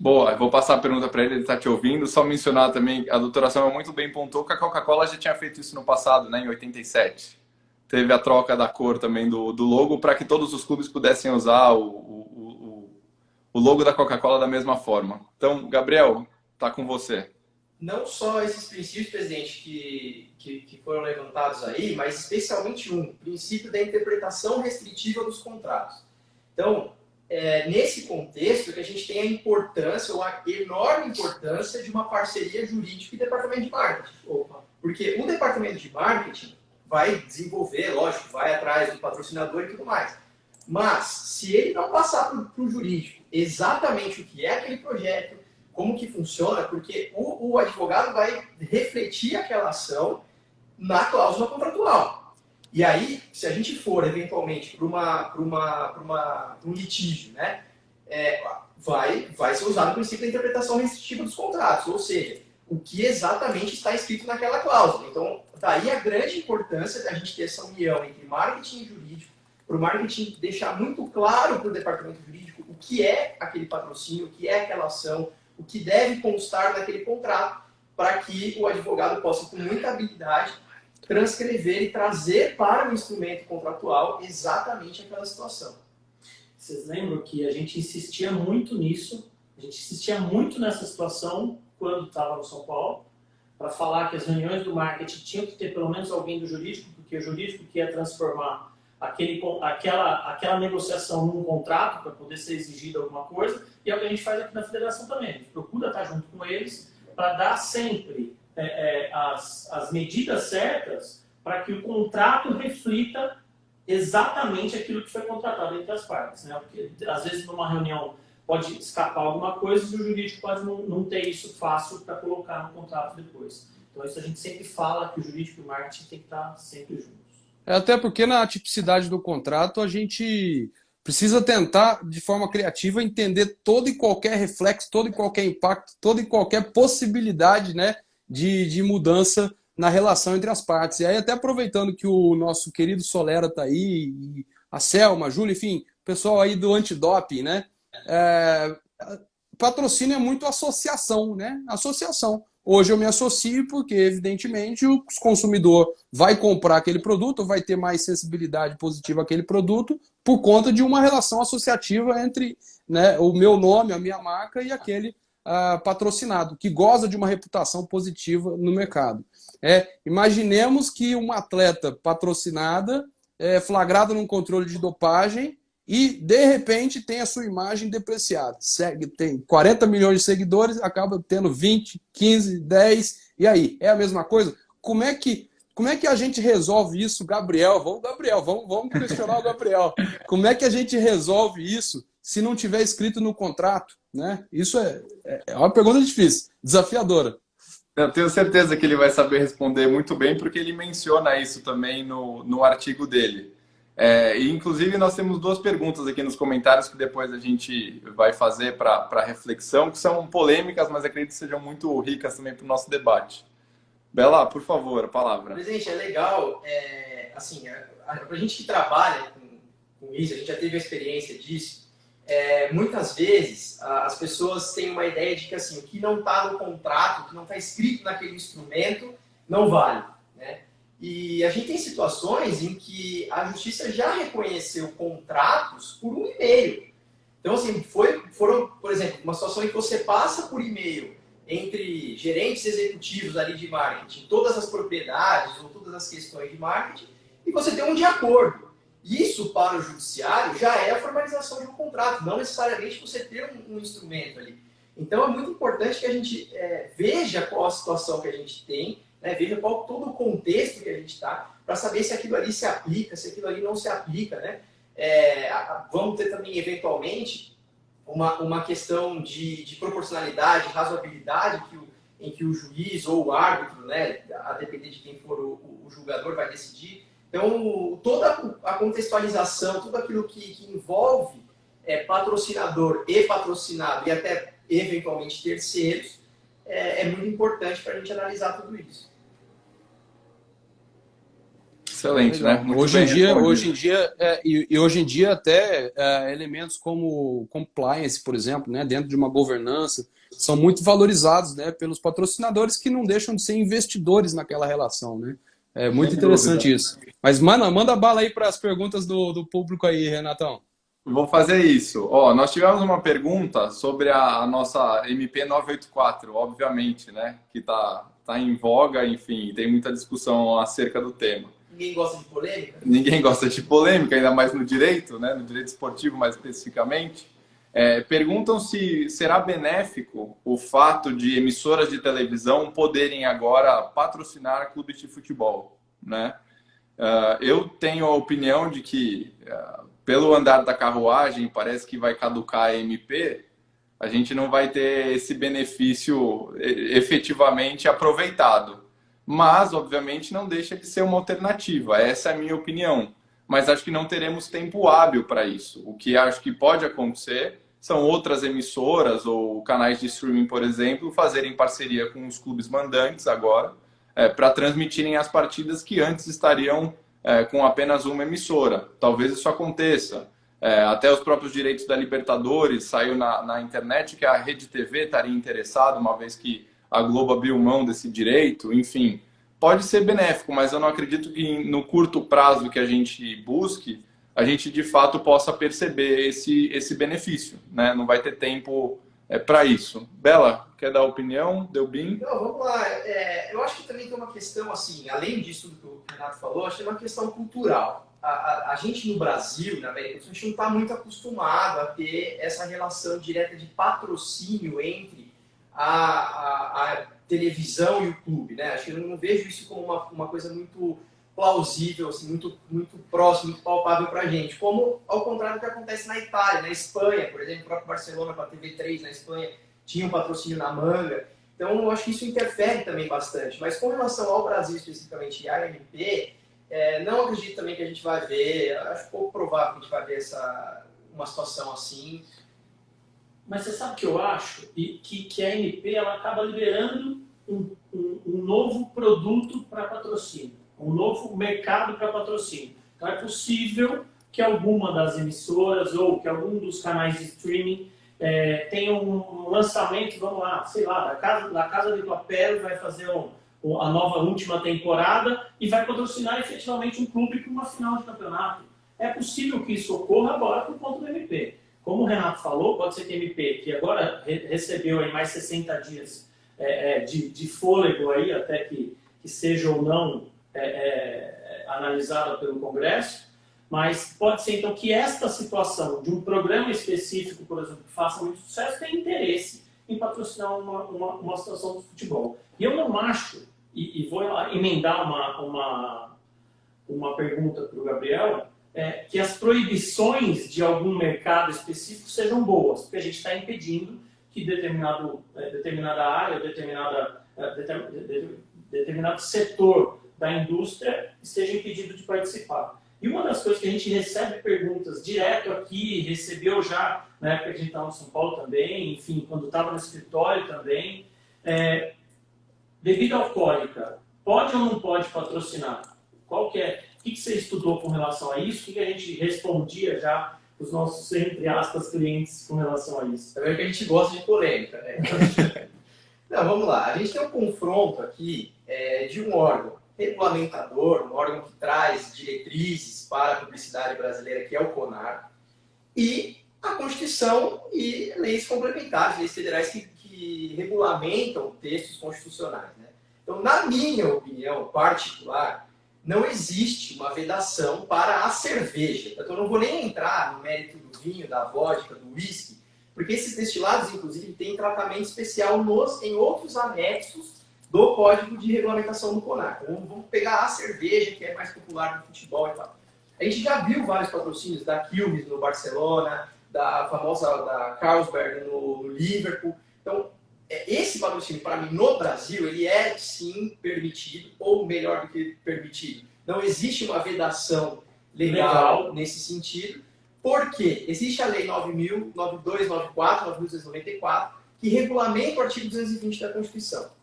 Boa, eu vou passar a pergunta para ele está te ouvindo. Só mencionar também, a doutora Selma muito bem pontuou que a Coca-Cola já tinha feito isso no passado, né, em 87. Teve a troca da cor também do logo para que todos os clubes pudessem usar o logo da Coca-Cola da mesma forma. Então, Gabriel, tá com você. Não só esses princípios, presidente, que foram levantados aí, mas especialmente o princípio da interpretação restritiva dos contratos. Então, nesse contexto que a gente tem a importância, ou a enorme importância de uma parceria jurídica e departamento de marketing. Porque o departamento de marketing vai desenvolver, lógico, vai atrás do patrocinador e tudo mais. Mas, se ele não passar para o jurídico exatamente o que é aquele projeto, como que funciona, porque o advogado vai refletir aquela ação na cláusula contratual. E aí, se a gente for, eventualmente, para um litígio, né, vai ser usado o princípio da interpretação restritiva dos contratos, ou seja, o que exatamente está escrito naquela cláusula. Então, daí a grande importância da gente ter essa união entre marketing e jurídico, para o marketing deixar muito claro para o departamento jurídico o que é aquele patrocínio, o que é aquela ação, o que deve constar naquele contrato, para que o advogado possa, com muita habilidade, transcrever e trazer para o instrumento contratual exatamente aquela situação. Vocês lembram que a gente insistia muito nisso, a gente insistia muito nessa situação quando estava no São Paulo, para falar que as reuniões do marketing tinham que ter pelo menos alguém do jurídico, porque o jurídico que ia transformar aquela negociação num contrato para poder ser exigida alguma coisa, e é o que a gente faz aqui na federação também. A gente procura estar junto com eles para dar sempre as medidas certas para que o contrato reflita exatamente aquilo que foi contratado entre as partes, né? Porque às vezes numa reunião pode escapar alguma coisa e o jurídico pode não ter isso fácil para colocar no contrato depois. Então isso a gente sempre fala que o jurídico e o marketing tem que estar sempre juntos. Até porque na tipicidade do contrato a gente precisa tentar, de forma criativa, entender todo e qualquer reflexo, todo e qualquer impacto, toda e qualquer possibilidade, né, de mudança na relação entre as partes. E aí, até aproveitando que o nosso querido Solera está aí, e a Selma, a Júlia, enfim, o pessoal aí do antidoping, né? Patrocínio é muito associação, né? Associação. Hoje eu me associo porque, evidentemente, o consumidor vai comprar aquele produto, vai ter mais sensibilidade positiva àquele produto por conta de uma relação associativa entre, né, o meu nome, a minha marca e aquele patrocinado, que goza de uma reputação positiva no mercado. Imaginemos que uma atleta patrocinada é flagrada num controle de dopagem e, de repente, tem a sua imagem depreciada. Tem 40 milhões de seguidores, acaba tendo 20, 15, 10, e aí? É a mesma coisa? Como é que a gente resolve isso, Gabriel? Vamos questionar o Gabriel. Como é que a gente resolve isso se não tiver escrito no contrato? Né? Isso é uma pergunta difícil, desafiadora. Eu tenho certeza que ele vai saber responder muito bem, porque ele menciona isso também no artigo dele. E, inclusive, nós temos duas perguntas aqui nos comentários que depois a gente vai fazer para reflexão, que são polêmicas, mas acredito que sejam muito ricas também para o nosso debate. Bela, por favor, a palavra. Presidente, é legal, assim, para a gente que trabalha com isso, a gente já teve a experiência disso, muitas vezes as pessoas têm uma ideia de que assim, o que não está no contrato, o que não está escrito naquele instrumento, não vale, né? E a gente tem situações em que a justiça já reconheceu contratos por um e-mail. Então, assim, foram, por exemplo, uma situação em que você passa por e-mail entre gerentes executivos ali de marketing, todas as propriedades ou todas as questões de marketing, e você tem um de acordo. Isso, para o judiciário, já é a formalização de um contrato, não necessariamente você ter um instrumento ali. Então, é muito importante que a gente veja qual a situação que a gente tem, né, veja qual todo o contexto que a gente está, para saber se aquilo ali se aplica, se aquilo ali não se aplica, né? Vamos ter também, eventualmente, uma questão de proporcionalidade, razoabilidade, em que o juiz ou o árbitro, né, a depender de quem for o julgador, vai decidir. Então, toda a contextualização, tudo aquilo que envolve patrocinador e patrocinado, e até, eventualmente, terceiros, é muito importante para a gente analisar tudo isso. Excelente, né? Muito hoje em bem dia até elementos como compliance, por exemplo, né, dentro de uma governança, são muito valorizados, né, pelos patrocinadores que não deixam de ser investidores naquela relação, né? É muito interessante isso. Mas manda bala aí para as perguntas do público aí, Renatão. Vou fazer isso. Nós tivemos uma pergunta sobre a nossa MP 984, obviamente, né? Que tá em voga, enfim, tem muita discussão acerca do tema. Ninguém gosta de polêmica? Ninguém gosta de polêmica, ainda mais no direito, né? No direito esportivo, mais especificamente. Perguntam se será benéfico o fato de emissoras de televisão poderem agora patrocinar clubes de futebol, né? Eu tenho a opinião de que, pelo andar da carruagem, parece que vai caducar a MP, a gente não vai ter esse benefício efetivamente aproveitado. Mas, obviamente, não deixa de ser uma alternativa. Essa é a minha opinião. Mas acho que não teremos tempo hábil para isso. O que acho que pode acontecer são outras emissoras ou canais de streaming, por exemplo, fazerem parceria com os clubes mandantes agora para transmitirem as partidas que antes estariam com apenas uma emissora. Talvez isso aconteça. Até os próprios direitos da Libertadores saiu na internet que a Rede TV estaria interessada, uma vez que a Globo abriu mão desse direito. Enfim, pode ser benéfico, mas eu não acredito que no curto prazo que a gente busque, a gente de fato possa perceber esse benefício, né? Não vai ter tempo para isso. Bela, quer dar opinião? Delbin? Não, vamos lá. Eu acho que também tem uma questão, assim, além disso do que o Renato falou, acho que é uma questão cultural. a gente no Brasil, na América do Sul, a gente não está muito acostumado a ter essa relação direta de patrocínio entre a televisão e o clube, né? Acho que eu não vejo isso como uma coisa muito plausível, assim, muito próximo, muito palpável para a gente. Como ao contrário do que acontece na Itália, na Espanha, por exemplo, o próprio Barcelona com a TV3 na Espanha tinha um patrocínio na manga. Então, eu acho que isso interfere também bastante. Mas com relação ao Brasil especificamente e à ANP, não acredito também que a gente vai ver, acho pouco provável que a gente vai ver uma situação assim. Mas você sabe o que eu acho? Que a ANP ela acaba liberando um novo produto para patrocínio, um novo mercado para patrocínio. Então é possível que alguma das emissoras ou que algum dos canais de streaming tenha um lançamento, vamos lá, sei lá, da Casa de Papel vai fazer a nova última temporada e vai patrocinar efetivamente um clube para uma final de campeonato. É possível que isso ocorra agora por conta do MP. Como o Renato falou, pode ser que a MP, que agora recebeu aí mais 60 dias de fôlego aí, até que seja ou não analisada pelo Congresso, mas pode ser então que esta situação de um programa específico, por exemplo, que faça muito sucesso, tenha interesse em patrocinar uma situação do futebol. E eu não acho, e vou emendar uma pergunta para o Gabriel, que as proibições de algum mercado específico sejam boas, porque a gente está impedindo que determinada área, determinado setor da indústria esteja impedido de participar. E uma das coisas que a gente recebe perguntas direto aqui, recebeu já, na época que a gente estava em São Paulo também, enfim, quando estava no escritório também, bebida alcoólica, pode ou não pode patrocinar? Qual que é? O que você estudou com relação a isso? O que a gente respondia já para os nossos, entre aspas, clientes com relação a isso? Tá vendo que a gente gosta de polêmica, né? Não, vamos lá. A gente tem um confronto aqui de um órgão regulamentador, um órgão que traz diretrizes para a publicidade brasileira, que é o CONAR, e a Constituição e leis complementares, leis federais que regulamentam textos constitucionais, né? Então, na minha opinião particular, não existe uma vedação para a cerveja. Então, eu não vou nem entrar no mérito do vinho, da vodka, do whisky, porque esses destilados, inclusive, têm tratamento especial em outros anexos do Código de Regulamentação do CONAR. Então, vamos pegar a cerveja, que é mais popular no futebol e tal. A gente já viu vários patrocínios da Quilmes no Barcelona, da famosa da Carlsberg no Liverpool. Então, esse patrocínio, para mim, no Brasil, ele é, sim, permitido, ou melhor do que permitido. Não existe uma vedação legal nesse sentido, porque existe a Lei 9.092, 94, 9.294, que regulamenta o artigo 220 da Constituição.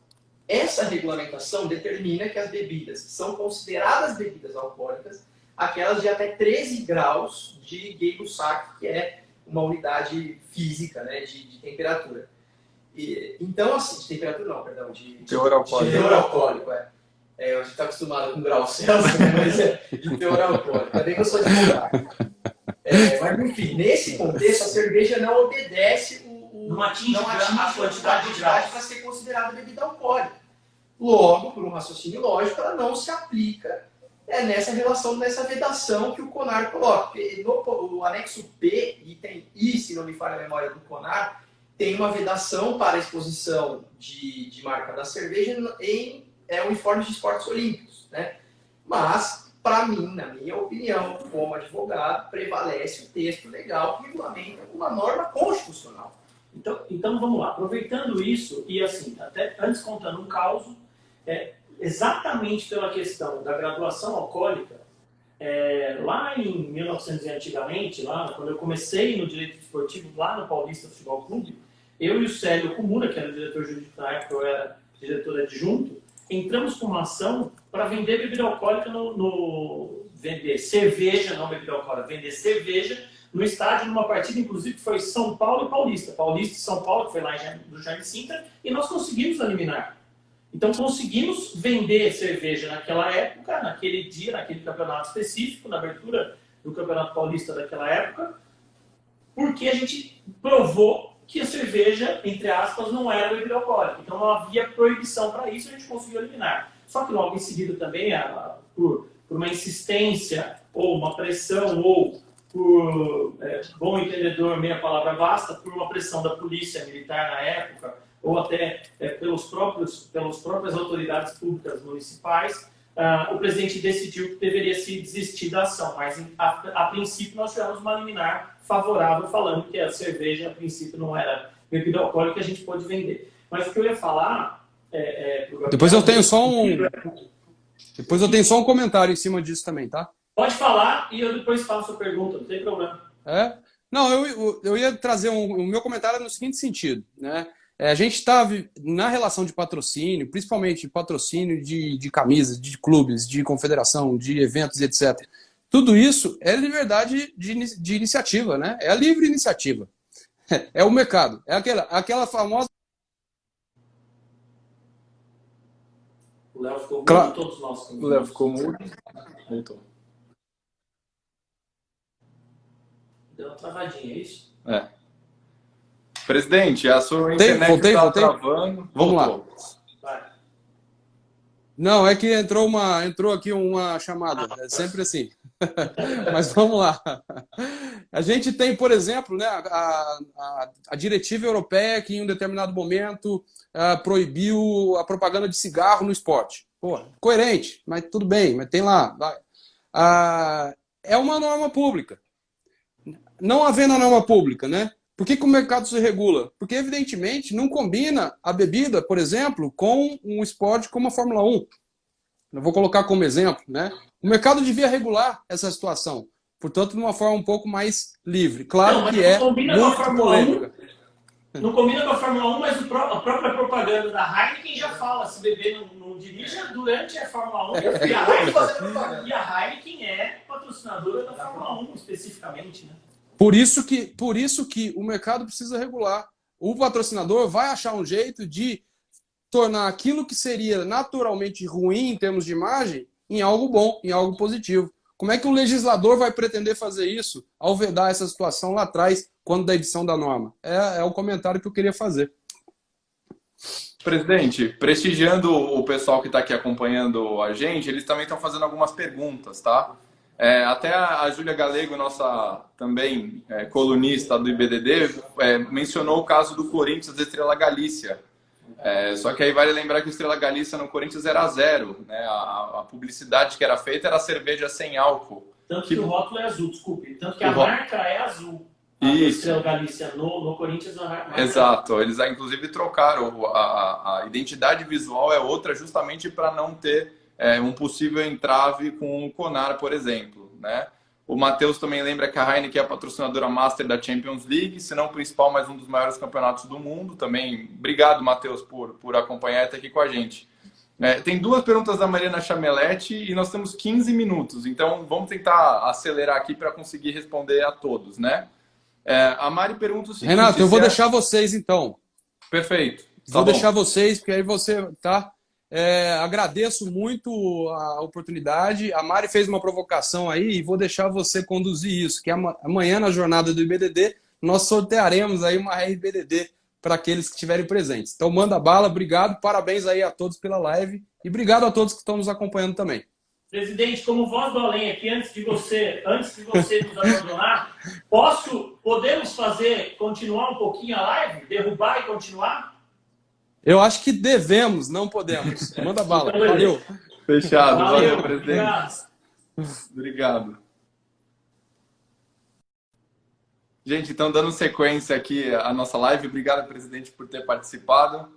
Essa regulamentação determina que as bebidas que são consideradas bebidas alcoólicas, aquelas de até 13 graus de Gay-Lussac, que é uma unidade física, né, de temperatura. Então, assim, de temperatura não, perdão, de teor alcoólico. De teor alcoólico, a gente está acostumado com grau Celsius, mas de teor alcoólico. Ainda bem que eu sou advogado. Mas, enfim, nesse contexto, a cerveja não obedece não atinge a quantidade de graus para ser considerada bebida alcoólica. Logo, por um raciocínio lógico, ela não se aplica nessa relação, nessa vedação que o CONAR coloca. Porque no anexo P, item I, se não me falha a memória do CONAR, tem uma vedação para a exposição de marca da cerveja em uniformes de esportes olímpicos, né? Mas, para mim, na minha opinião, como advogado, prevalece o texto legal que regulamenta uma norma constitucional. Então vamos lá, aproveitando isso, e assim, até antes contando um caso, exatamente pela questão da graduação alcoólica, lá em 1900 antigamente, lá quando eu comecei no direito esportivo, lá no Paulista Futebol Clube, eu e o Célio Kumura, que era o diretor jurídico na época, eu era diretor adjunto, entramos com uma ação para vender bebida alcoólica vender cerveja, não bebida alcoólica, vender cerveja no estádio, numa partida, inclusive, que foi São Paulo e Paulista. Paulista e São Paulo, que foi lá no Jaime Sintra, e nós conseguimos eliminar. Então, conseguimos vender cerveja naquela época, naquele dia, naquele campeonato específico, na abertura do Campeonato Paulista daquela época, porque a gente provou que a cerveja, entre aspas, não era bebida alcoólica. Então, não havia proibição para isso, a gente conseguiu eliminar. Só que logo em seguida também, por por uma insistência, ou uma pressão, ou por, bom entendedor, meia palavra basta, por uma pressão da polícia militar na época, ou até pelas próprias autoridades públicas municipais, o presidente decidiu que deveria se desistir da ação, mas a princípio nós tivemos uma liminar favorável falando que a cerveja a princípio não era bebida alcoólica que a gente pode vender. Mas o que eu ia falar Depois eu tenho só um comentário em cima disso também, tá? Pode falar e eu depois faço a pergunta, não tem problema. Não, eu ia trazer o meu comentário no seguinte sentido, né? A gente está na relação de patrocínio, principalmente patrocínio de camisas, de clubes, de confederação, de eventos, etc. Tudo isso é liberdade de iniciativa, né? É a livre iniciativa. É o mercado. É aquela famosa... O Léo ficou mudo, todos nós. O Léo ficou mudo. Voltou. Deu uma travadinha, é isso? Presidente, a sua internet está travando. Vamos Voltou. lá. Vai. Não, é que entrou aqui uma chamada. É sempre assim. Mas vamos lá. A gente tem, por exemplo, né, a diretiva europeia que em um determinado momento proibiu a propaganda de cigarro no esporte. Pô, coerente, mas tudo bem, mas tem lá. É uma norma pública. Não havendo a norma pública, né? Por que o mercado se regula? Porque, evidentemente, não combina a bebida, por exemplo, com um esporte como a Fórmula 1. Eu vou colocar como exemplo, né? O mercado devia regular essa situação, portanto, de uma forma um pouco mais livre. Claro que é muito polêmica. Não combina com a Fórmula 1, mas a própria propaganda da Heineken já fala, se beber não dirija durante a Fórmula 1. E a Heineken é patrocinadora da Fórmula 1, especificamente, né? Por isso que o mercado precisa regular. O patrocinador vai achar um jeito de tornar aquilo que seria naturalmente ruim em termos de imagem em algo bom, em algo positivo. Como é que o legislador vai pretender fazer isso ao vedar essa situação lá atrás, quando da edição da norma? É o comentário que eu queria fazer. Presidente, prestigiando o pessoal que está aqui acompanhando a gente, eles também estão fazendo algumas perguntas, tá? Até a Júlia Galego, nossa também colunista do IBDD, mencionou o caso do Corinthians da Estrela Galícia. Só que aí vale lembrar que o Estrela Galícia no Corinthians era 0, né? A publicidade que era feita era cerveja sem álcool. Tanto que o rótulo é azul, desculpe. Tanto que a marca é azul. A Estrela Galícia no Corinthians a marca Exato. Eles inclusive trocaram. A identidade visual é outra justamente para não ter um possível entrave com o Conar, por exemplo, né? O Matheus também lembra que a Heineken é a patrocinadora master da Champions League, se não o principal, mas um dos maiores campeonatos do mundo. Também, obrigado, Matheus, por acompanhar e estar aqui com a gente. Tem duas perguntas da Mariana Chameletti e nós temos 15 minutos, então vamos tentar acelerar aqui para conseguir responder a todos, né? A Mari pergunta o seguinte... Renato, eu vou deixar vocês, então. Perfeito. Vou deixar vocês, porque aí você... tá? Agradeço muito a oportunidade. A Mari fez uma provocação aí e vou deixar você conduzir isso, que amanhã na jornada do IBDD nós sortearemos aí uma RBDD para aqueles que estiverem presentes. Então manda bala, obrigado, parabéns aí a todos pela live e obrigado a todos que estão nos acompanhando também. Presidente, como voz do além aqui, antes de você nos abandonar, podemos continuar um pouquinho a live? Derrubar e continuar? Eu acho que devemos, não podemos. Manda bala. Valeu. Fechado. Valeu, presidente. Obrigado. Gente, então dando sequência aqui à nossa live. Obrigado, presidente, por ter participado.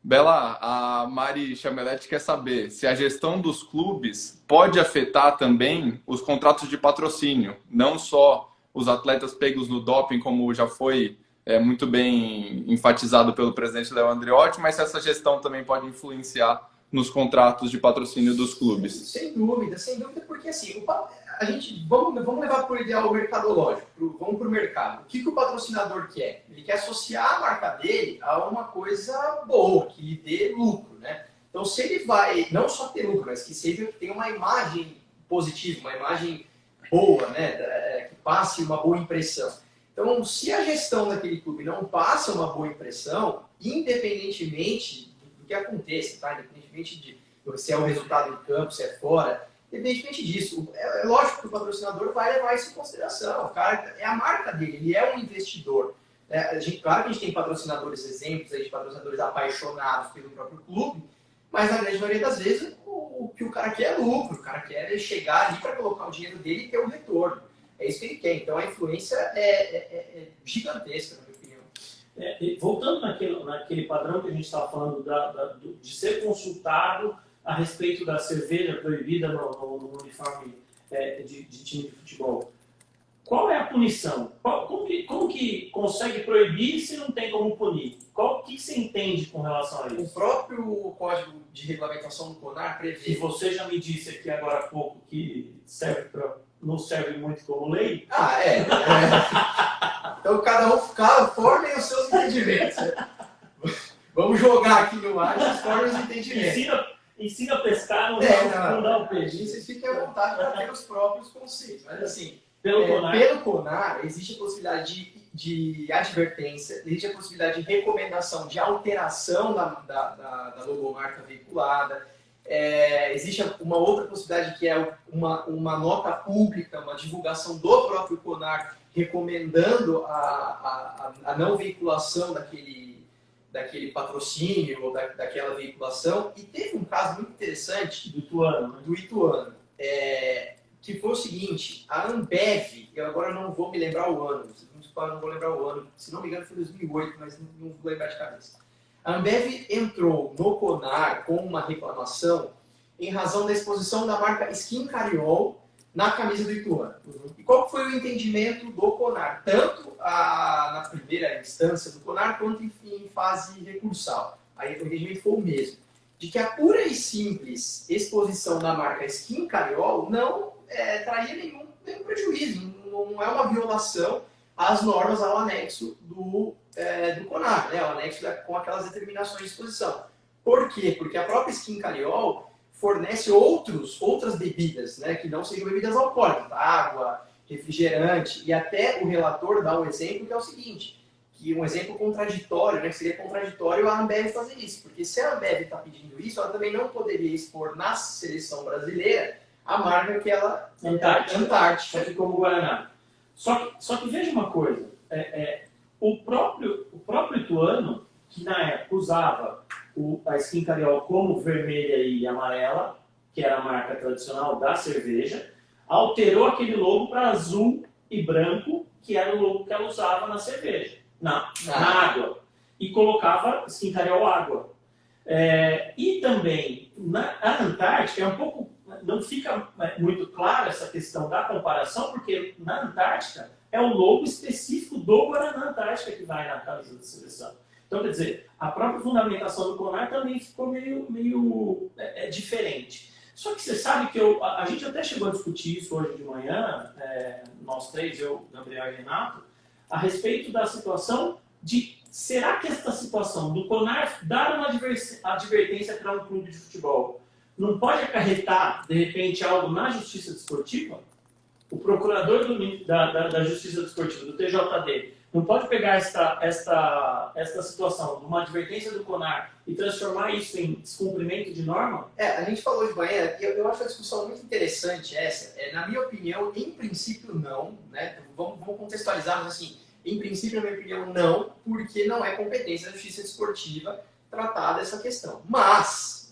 Bela, a Mari Chameletti quer saber se a gestão dos clubes pode afetar também os contratos de patrocínio, não só os atletas pegos no doping, como já foi muito bem enfatizado pelo presidente Léo Andreotti, mas se essa gestão também pode influenciar nos contratos de patrocínio dos clubes. Sem dúvida, porque assim, a gente vamos levar para o ideal mercadológico, vamos para o mercado. O que o patrocinador quer? Ele quer associar a marca dele a uma coisa boa, que lhe dê lucro, né? Então, se ele vai não só ter lucro, mas que tenha uma imagem positiva, uma imagem boa, né? Que passe uma boa impressão. Então, se a gestão daquele clube não passa uma boa impressão, independentemente do que aconteça, tá? Independentemente de se é o resultado em campo, se é fora, Independentemente disso, é lógico que o patrocinador vai levar isso em consideração. O cara é a marca dele, ele é um investidor. Claro que a gente tem patrocinadores exemplos, aí, de patrocinadores apaixonados pelo próprio clube, mas na grande maioria das vezes o que o cara quer é lucro, o cara quer chegar ali para colocar o dinheiro dele e ter um retorno. É isso que ele quer. Então a influência é gigantesca, na minha opinião. E voltando naquele padrão que a gente estava falando de ser consultado a respeito da cerveja proibida no uniforme de time de futebol. Qual é a punição? Como que consegue proibir se não tem como punir? O que você entende com relação a O isso? próprio Código de Regulamentação do CONAR Que prevê... você já me disse aqui agora há pouco que não serve muito como lei. Então cada formem os seus entendimentos. Vamos jogar aqui no ar e formem os entendimentos. Ensina a pescar, não dá o peixe. Vocês fiquem à vontade para ter os próprios conceitos. Mas assim, Pelo CONAR, pelo CONAR existe a possibilidade de advertência, existe a possibilidade de recomendação de alteração da logomarca veiculada. Existe uma outra possibilidade que é uma nota pública, uma divulgação do próprio CONAR recomendando a não veiculação daquele patrocínio ou daquela veiculação. E teve um caso muito interessante do Ituano, que foi o seguinte: a Ambev, eu agora não vou me lembrar o ano, não vou lembrar o ano, se não me engano foi 2008, mas não vou lembrar de cabeça. A Ambev entrou no CONAR com uma reclamação em razão da exposição da marca Skin Cariol na camisa do Ituano. E qual foi o entendimento do CONAR? Tanto na primeira instância do CONAR, quanto em fase recursal. Aí o entendimento foi o mesmo. De que a pura e simples exposição da marca Skin Cariol não traria nenhum prejuízo. Não é uma violação às normas ao anexo do CONAR, né? Ao anexo com aquelas determinações de exposição. Por quê? Porque a própria Skin Cariol fornece outras bebidas, né, que não sejam bebidas alcoólicas, água, refrigerante, e até o relator dá um exemplo que é o seguinte, que um exemplo contraditório, né, que seria contraditório a Ambev fazer isso, porque se a Ambev está pedindo isso, ela também não poderia expor na seleção brasileira a marca que ela... Antártica, que como Guaraná. Só que veja uma coisa, o próprio Ituano, que na época usava a Skin Cariol como vermelha e amarela, que era a marca tradicional da cerveja, alterou aquele logo para azul e branco, que era o logo que ela usava na cerveja, na água, e colocava Skin Cariol água. E também, a Antártica, não fica muito clara essa questão da comparação, porque na Antártica é o logo específico do Guaraná Antártica que vai na camisa da seleção. Então, quer dizer, a própria fundamentação do CONAR também ficou meio diferente. Só que você sabe que a gente até chegou a discutir isso hoje de manhã, nós três, eu, Gabriel e Renato, a respeito da situação de será que essa situação do CONAR dar uma advertência para um clube de futebol não pode acarretar, de repente, algo na justiça desportiva? O procurador da Justiça Desportiva, do TJD, não pode pegar esta situação de uma advertência do CONAR e transformar isso em descumprimento de norma? A gente falou de manhã, eu acho a discussão muito interessante essa. Na minha opinião, em princípio não, né? Vamos contextualizar, mas assim, em princípio, na minha opinião, não, porque não é competência da Justiça Desportiva tratar dessa questão. Mas,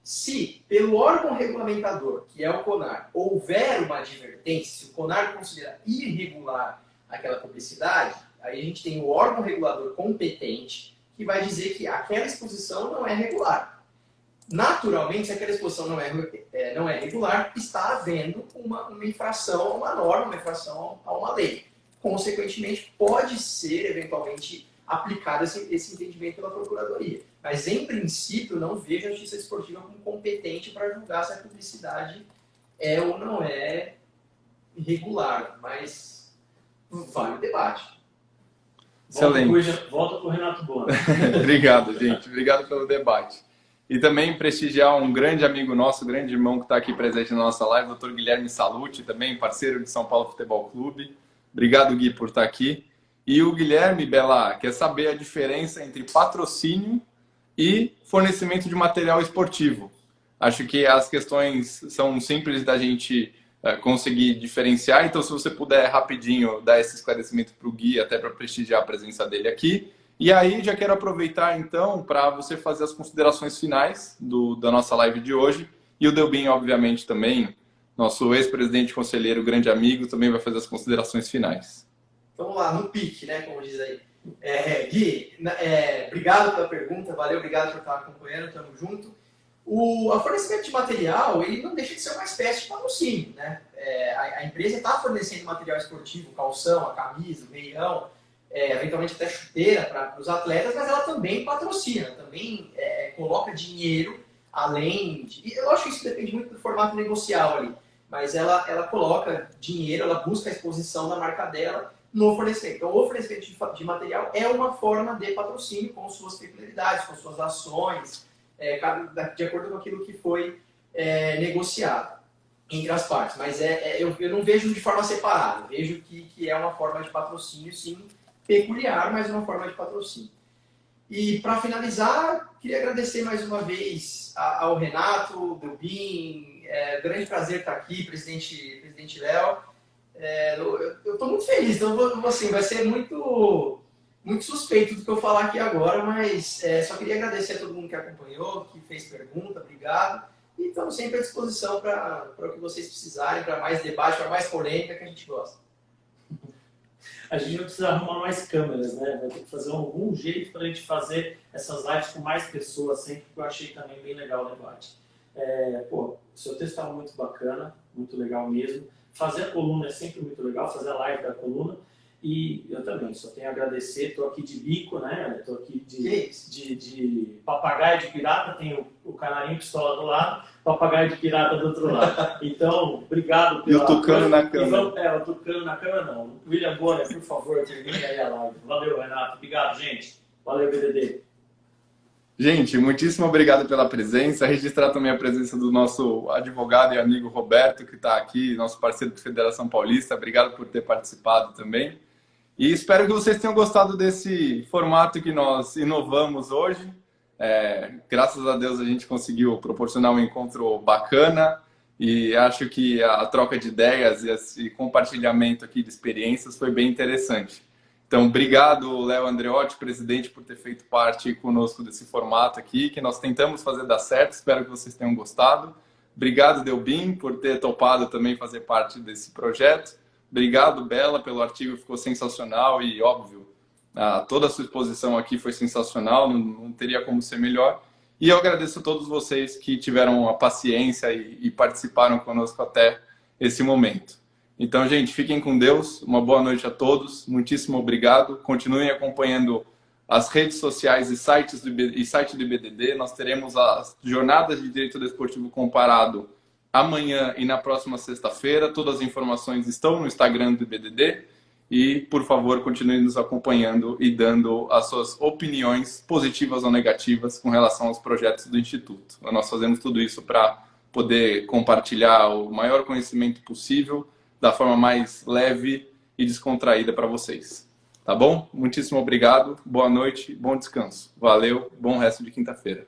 se pelo órgão regulamentador, que é o CONAR, houver uma advertência, se o CONAR considerar irregular aquela publicidade, aí a gente tem o órgão regulador competente que vai dizer que aquela exposição não é regular. Naturalmente, se aquela exposição não é regular, está havendo uma infração a uma norma, uma infração a uma lei. Consequentemente, pode ser, eventualmente, aplicado esse entendimento pela Procuradoria. Mas, em princípio, não vejo a Justiça Desportiva como competente para julgar se a publicidade é ou não é irregular. Mas vale o debate. Excelente. Volta para o Renato Bona. Obrigado, gente. Obrigado pelo debate. E também prestigiar um grande amigo nosso, grande irmão que está aqui presente na nossa live, o Dr. Guilherme Salute, também parceiro de São Paulo Futebol Clube. Obrigado, Gui, por estar aqui. E o Guilherme, Bela, quer saber a diferença entre patrocínio e fornecimento de material esportivo. Acho que as questões são simples da gente conseguir diferenciar. Então, se você puder rapidinho dar esse esclarecimento para o Gui, até para prestigiar a presença dele aqui. E aí, já quero aproveitar, então, para você fazer as considerações finais da nossa live de hoje. E o Delbin, obviamente, também, nosso ex-presidente conselheiro, grande amigo, também vai fazer as considerações finais. Vamos lá, no pique, né, como diz aí. Gui, obrigado pela pergunta, valeu, obrigado por estar acompanhando, tamo junto. O fornecimento de material, ele não deixa de ser uma espécie de patrocínio, né? A empresa está fornecendo material esportivo, calção, a camisa, o meião, eventualmente até chuteira para os atletas, mas ela também patrocina, também coloca dinheiro além de... E eu acho que isso depende muito do formato negocial ali, mas ela coloca dinheiro, ela busca a exposição da marca dela no fornecimento. Então, o fornecimento de material é uma forma de patrocínio com suas peculiaridades, com suas ações, de acordo com aquilo que foi negociado entre as partes. Mas eu não vejo de forma separada, vejo que é uma forma de patrocínio, sim, peculiar, mas uma forma de patrocínio. E, para finalizar, queria agradecer mais uma vez ao Renato, Delbin, grande prazer estar aqui, presidente Léo. Eu estou muito feliz, então assim, vai ser muito suspeito do que eu falar aqui agora, mas só queria agradecer a todo mundo que acompanhou, que fez pergunta, obrigado. E estamos sempre à disposição para o que vocês precisarem, para mais debate, para mais polêmica que a gente gosta. A gente vai precisar arrumar mais câmeras, né? Vai ter que fazer algum jeito para a gente fazer essas lives com mais pessoas sempre, porque eu achei também bem legal o debate. O seu texto estava muito bacana, muito legal mesmo. Fazer a coluna é sempre muito legal, fazer a live da coluna. E eu também só tenho a agradecer, estou aqui de bico, né? Estou aqui de papagaio de pirata, tem o canarinho pistola do lado, papagaio de pirata do outro lado. Então, obrigado pela... E o tucano na câmera. O tucano na câmera não. William Bonner, por favor, termine aí a live. Valeu, Renato. Obrigado, gente. Valeu, BDD. Gente, muitíssimo obrigado pela presença. Registrar também a presença do nosso advogado e amigo Roberto, que está aqui, nosso parceiro da Federação Paulista. Obrigado por ter participado também. E espero que vocês tenham gostado desse formato que nós inovamos hoje. Graças a Deus a gente conseguiu proporcionar um encontro bacana e acho que a troca de ideias e esse compartilhamento aqui de experiências foi bem interessante. Então, obrigado, Léo Andreotti, presidente, por ter feito parte conosco desse formato aqui, que nós tentamos fazer dar certo. Espero que vocês tenham gostado. Obrigado, Delbin, por ter topado também fazer parte desse projeto. Obrigado, Bela, pelo artigo, ficou sensacional e, óbvio, toda a sua exposição aqui foi sensacional, não teria como ser melhor. E eu agradeço a todos vocês que tiveram a paciência e participaram conosco até esse momento. Então, gente, fiquem com Deus, uma boa noite a todos, muitíssimo obrigado. Continuem acompanhando as redes sociais e site do IBDD. Nós teremos as jornadas de Direito Desportivo Comparado amanhã e na próxima sexta-feira. Todas as informações estão no Instagram do IBDD. E, por favor, continuem nos acompanhando e dando as suas opiniões positivas ou negativas com relação aos projetos do Instituto. Nós fazemos tudo isso para poder compartilhar o maior conhecimento possível da forma mais leve e descontraída para vocês. Tá bom? Muitíssimo obrigado, boa noite, bom descanso. Valeu, bom resto de quinta-feira.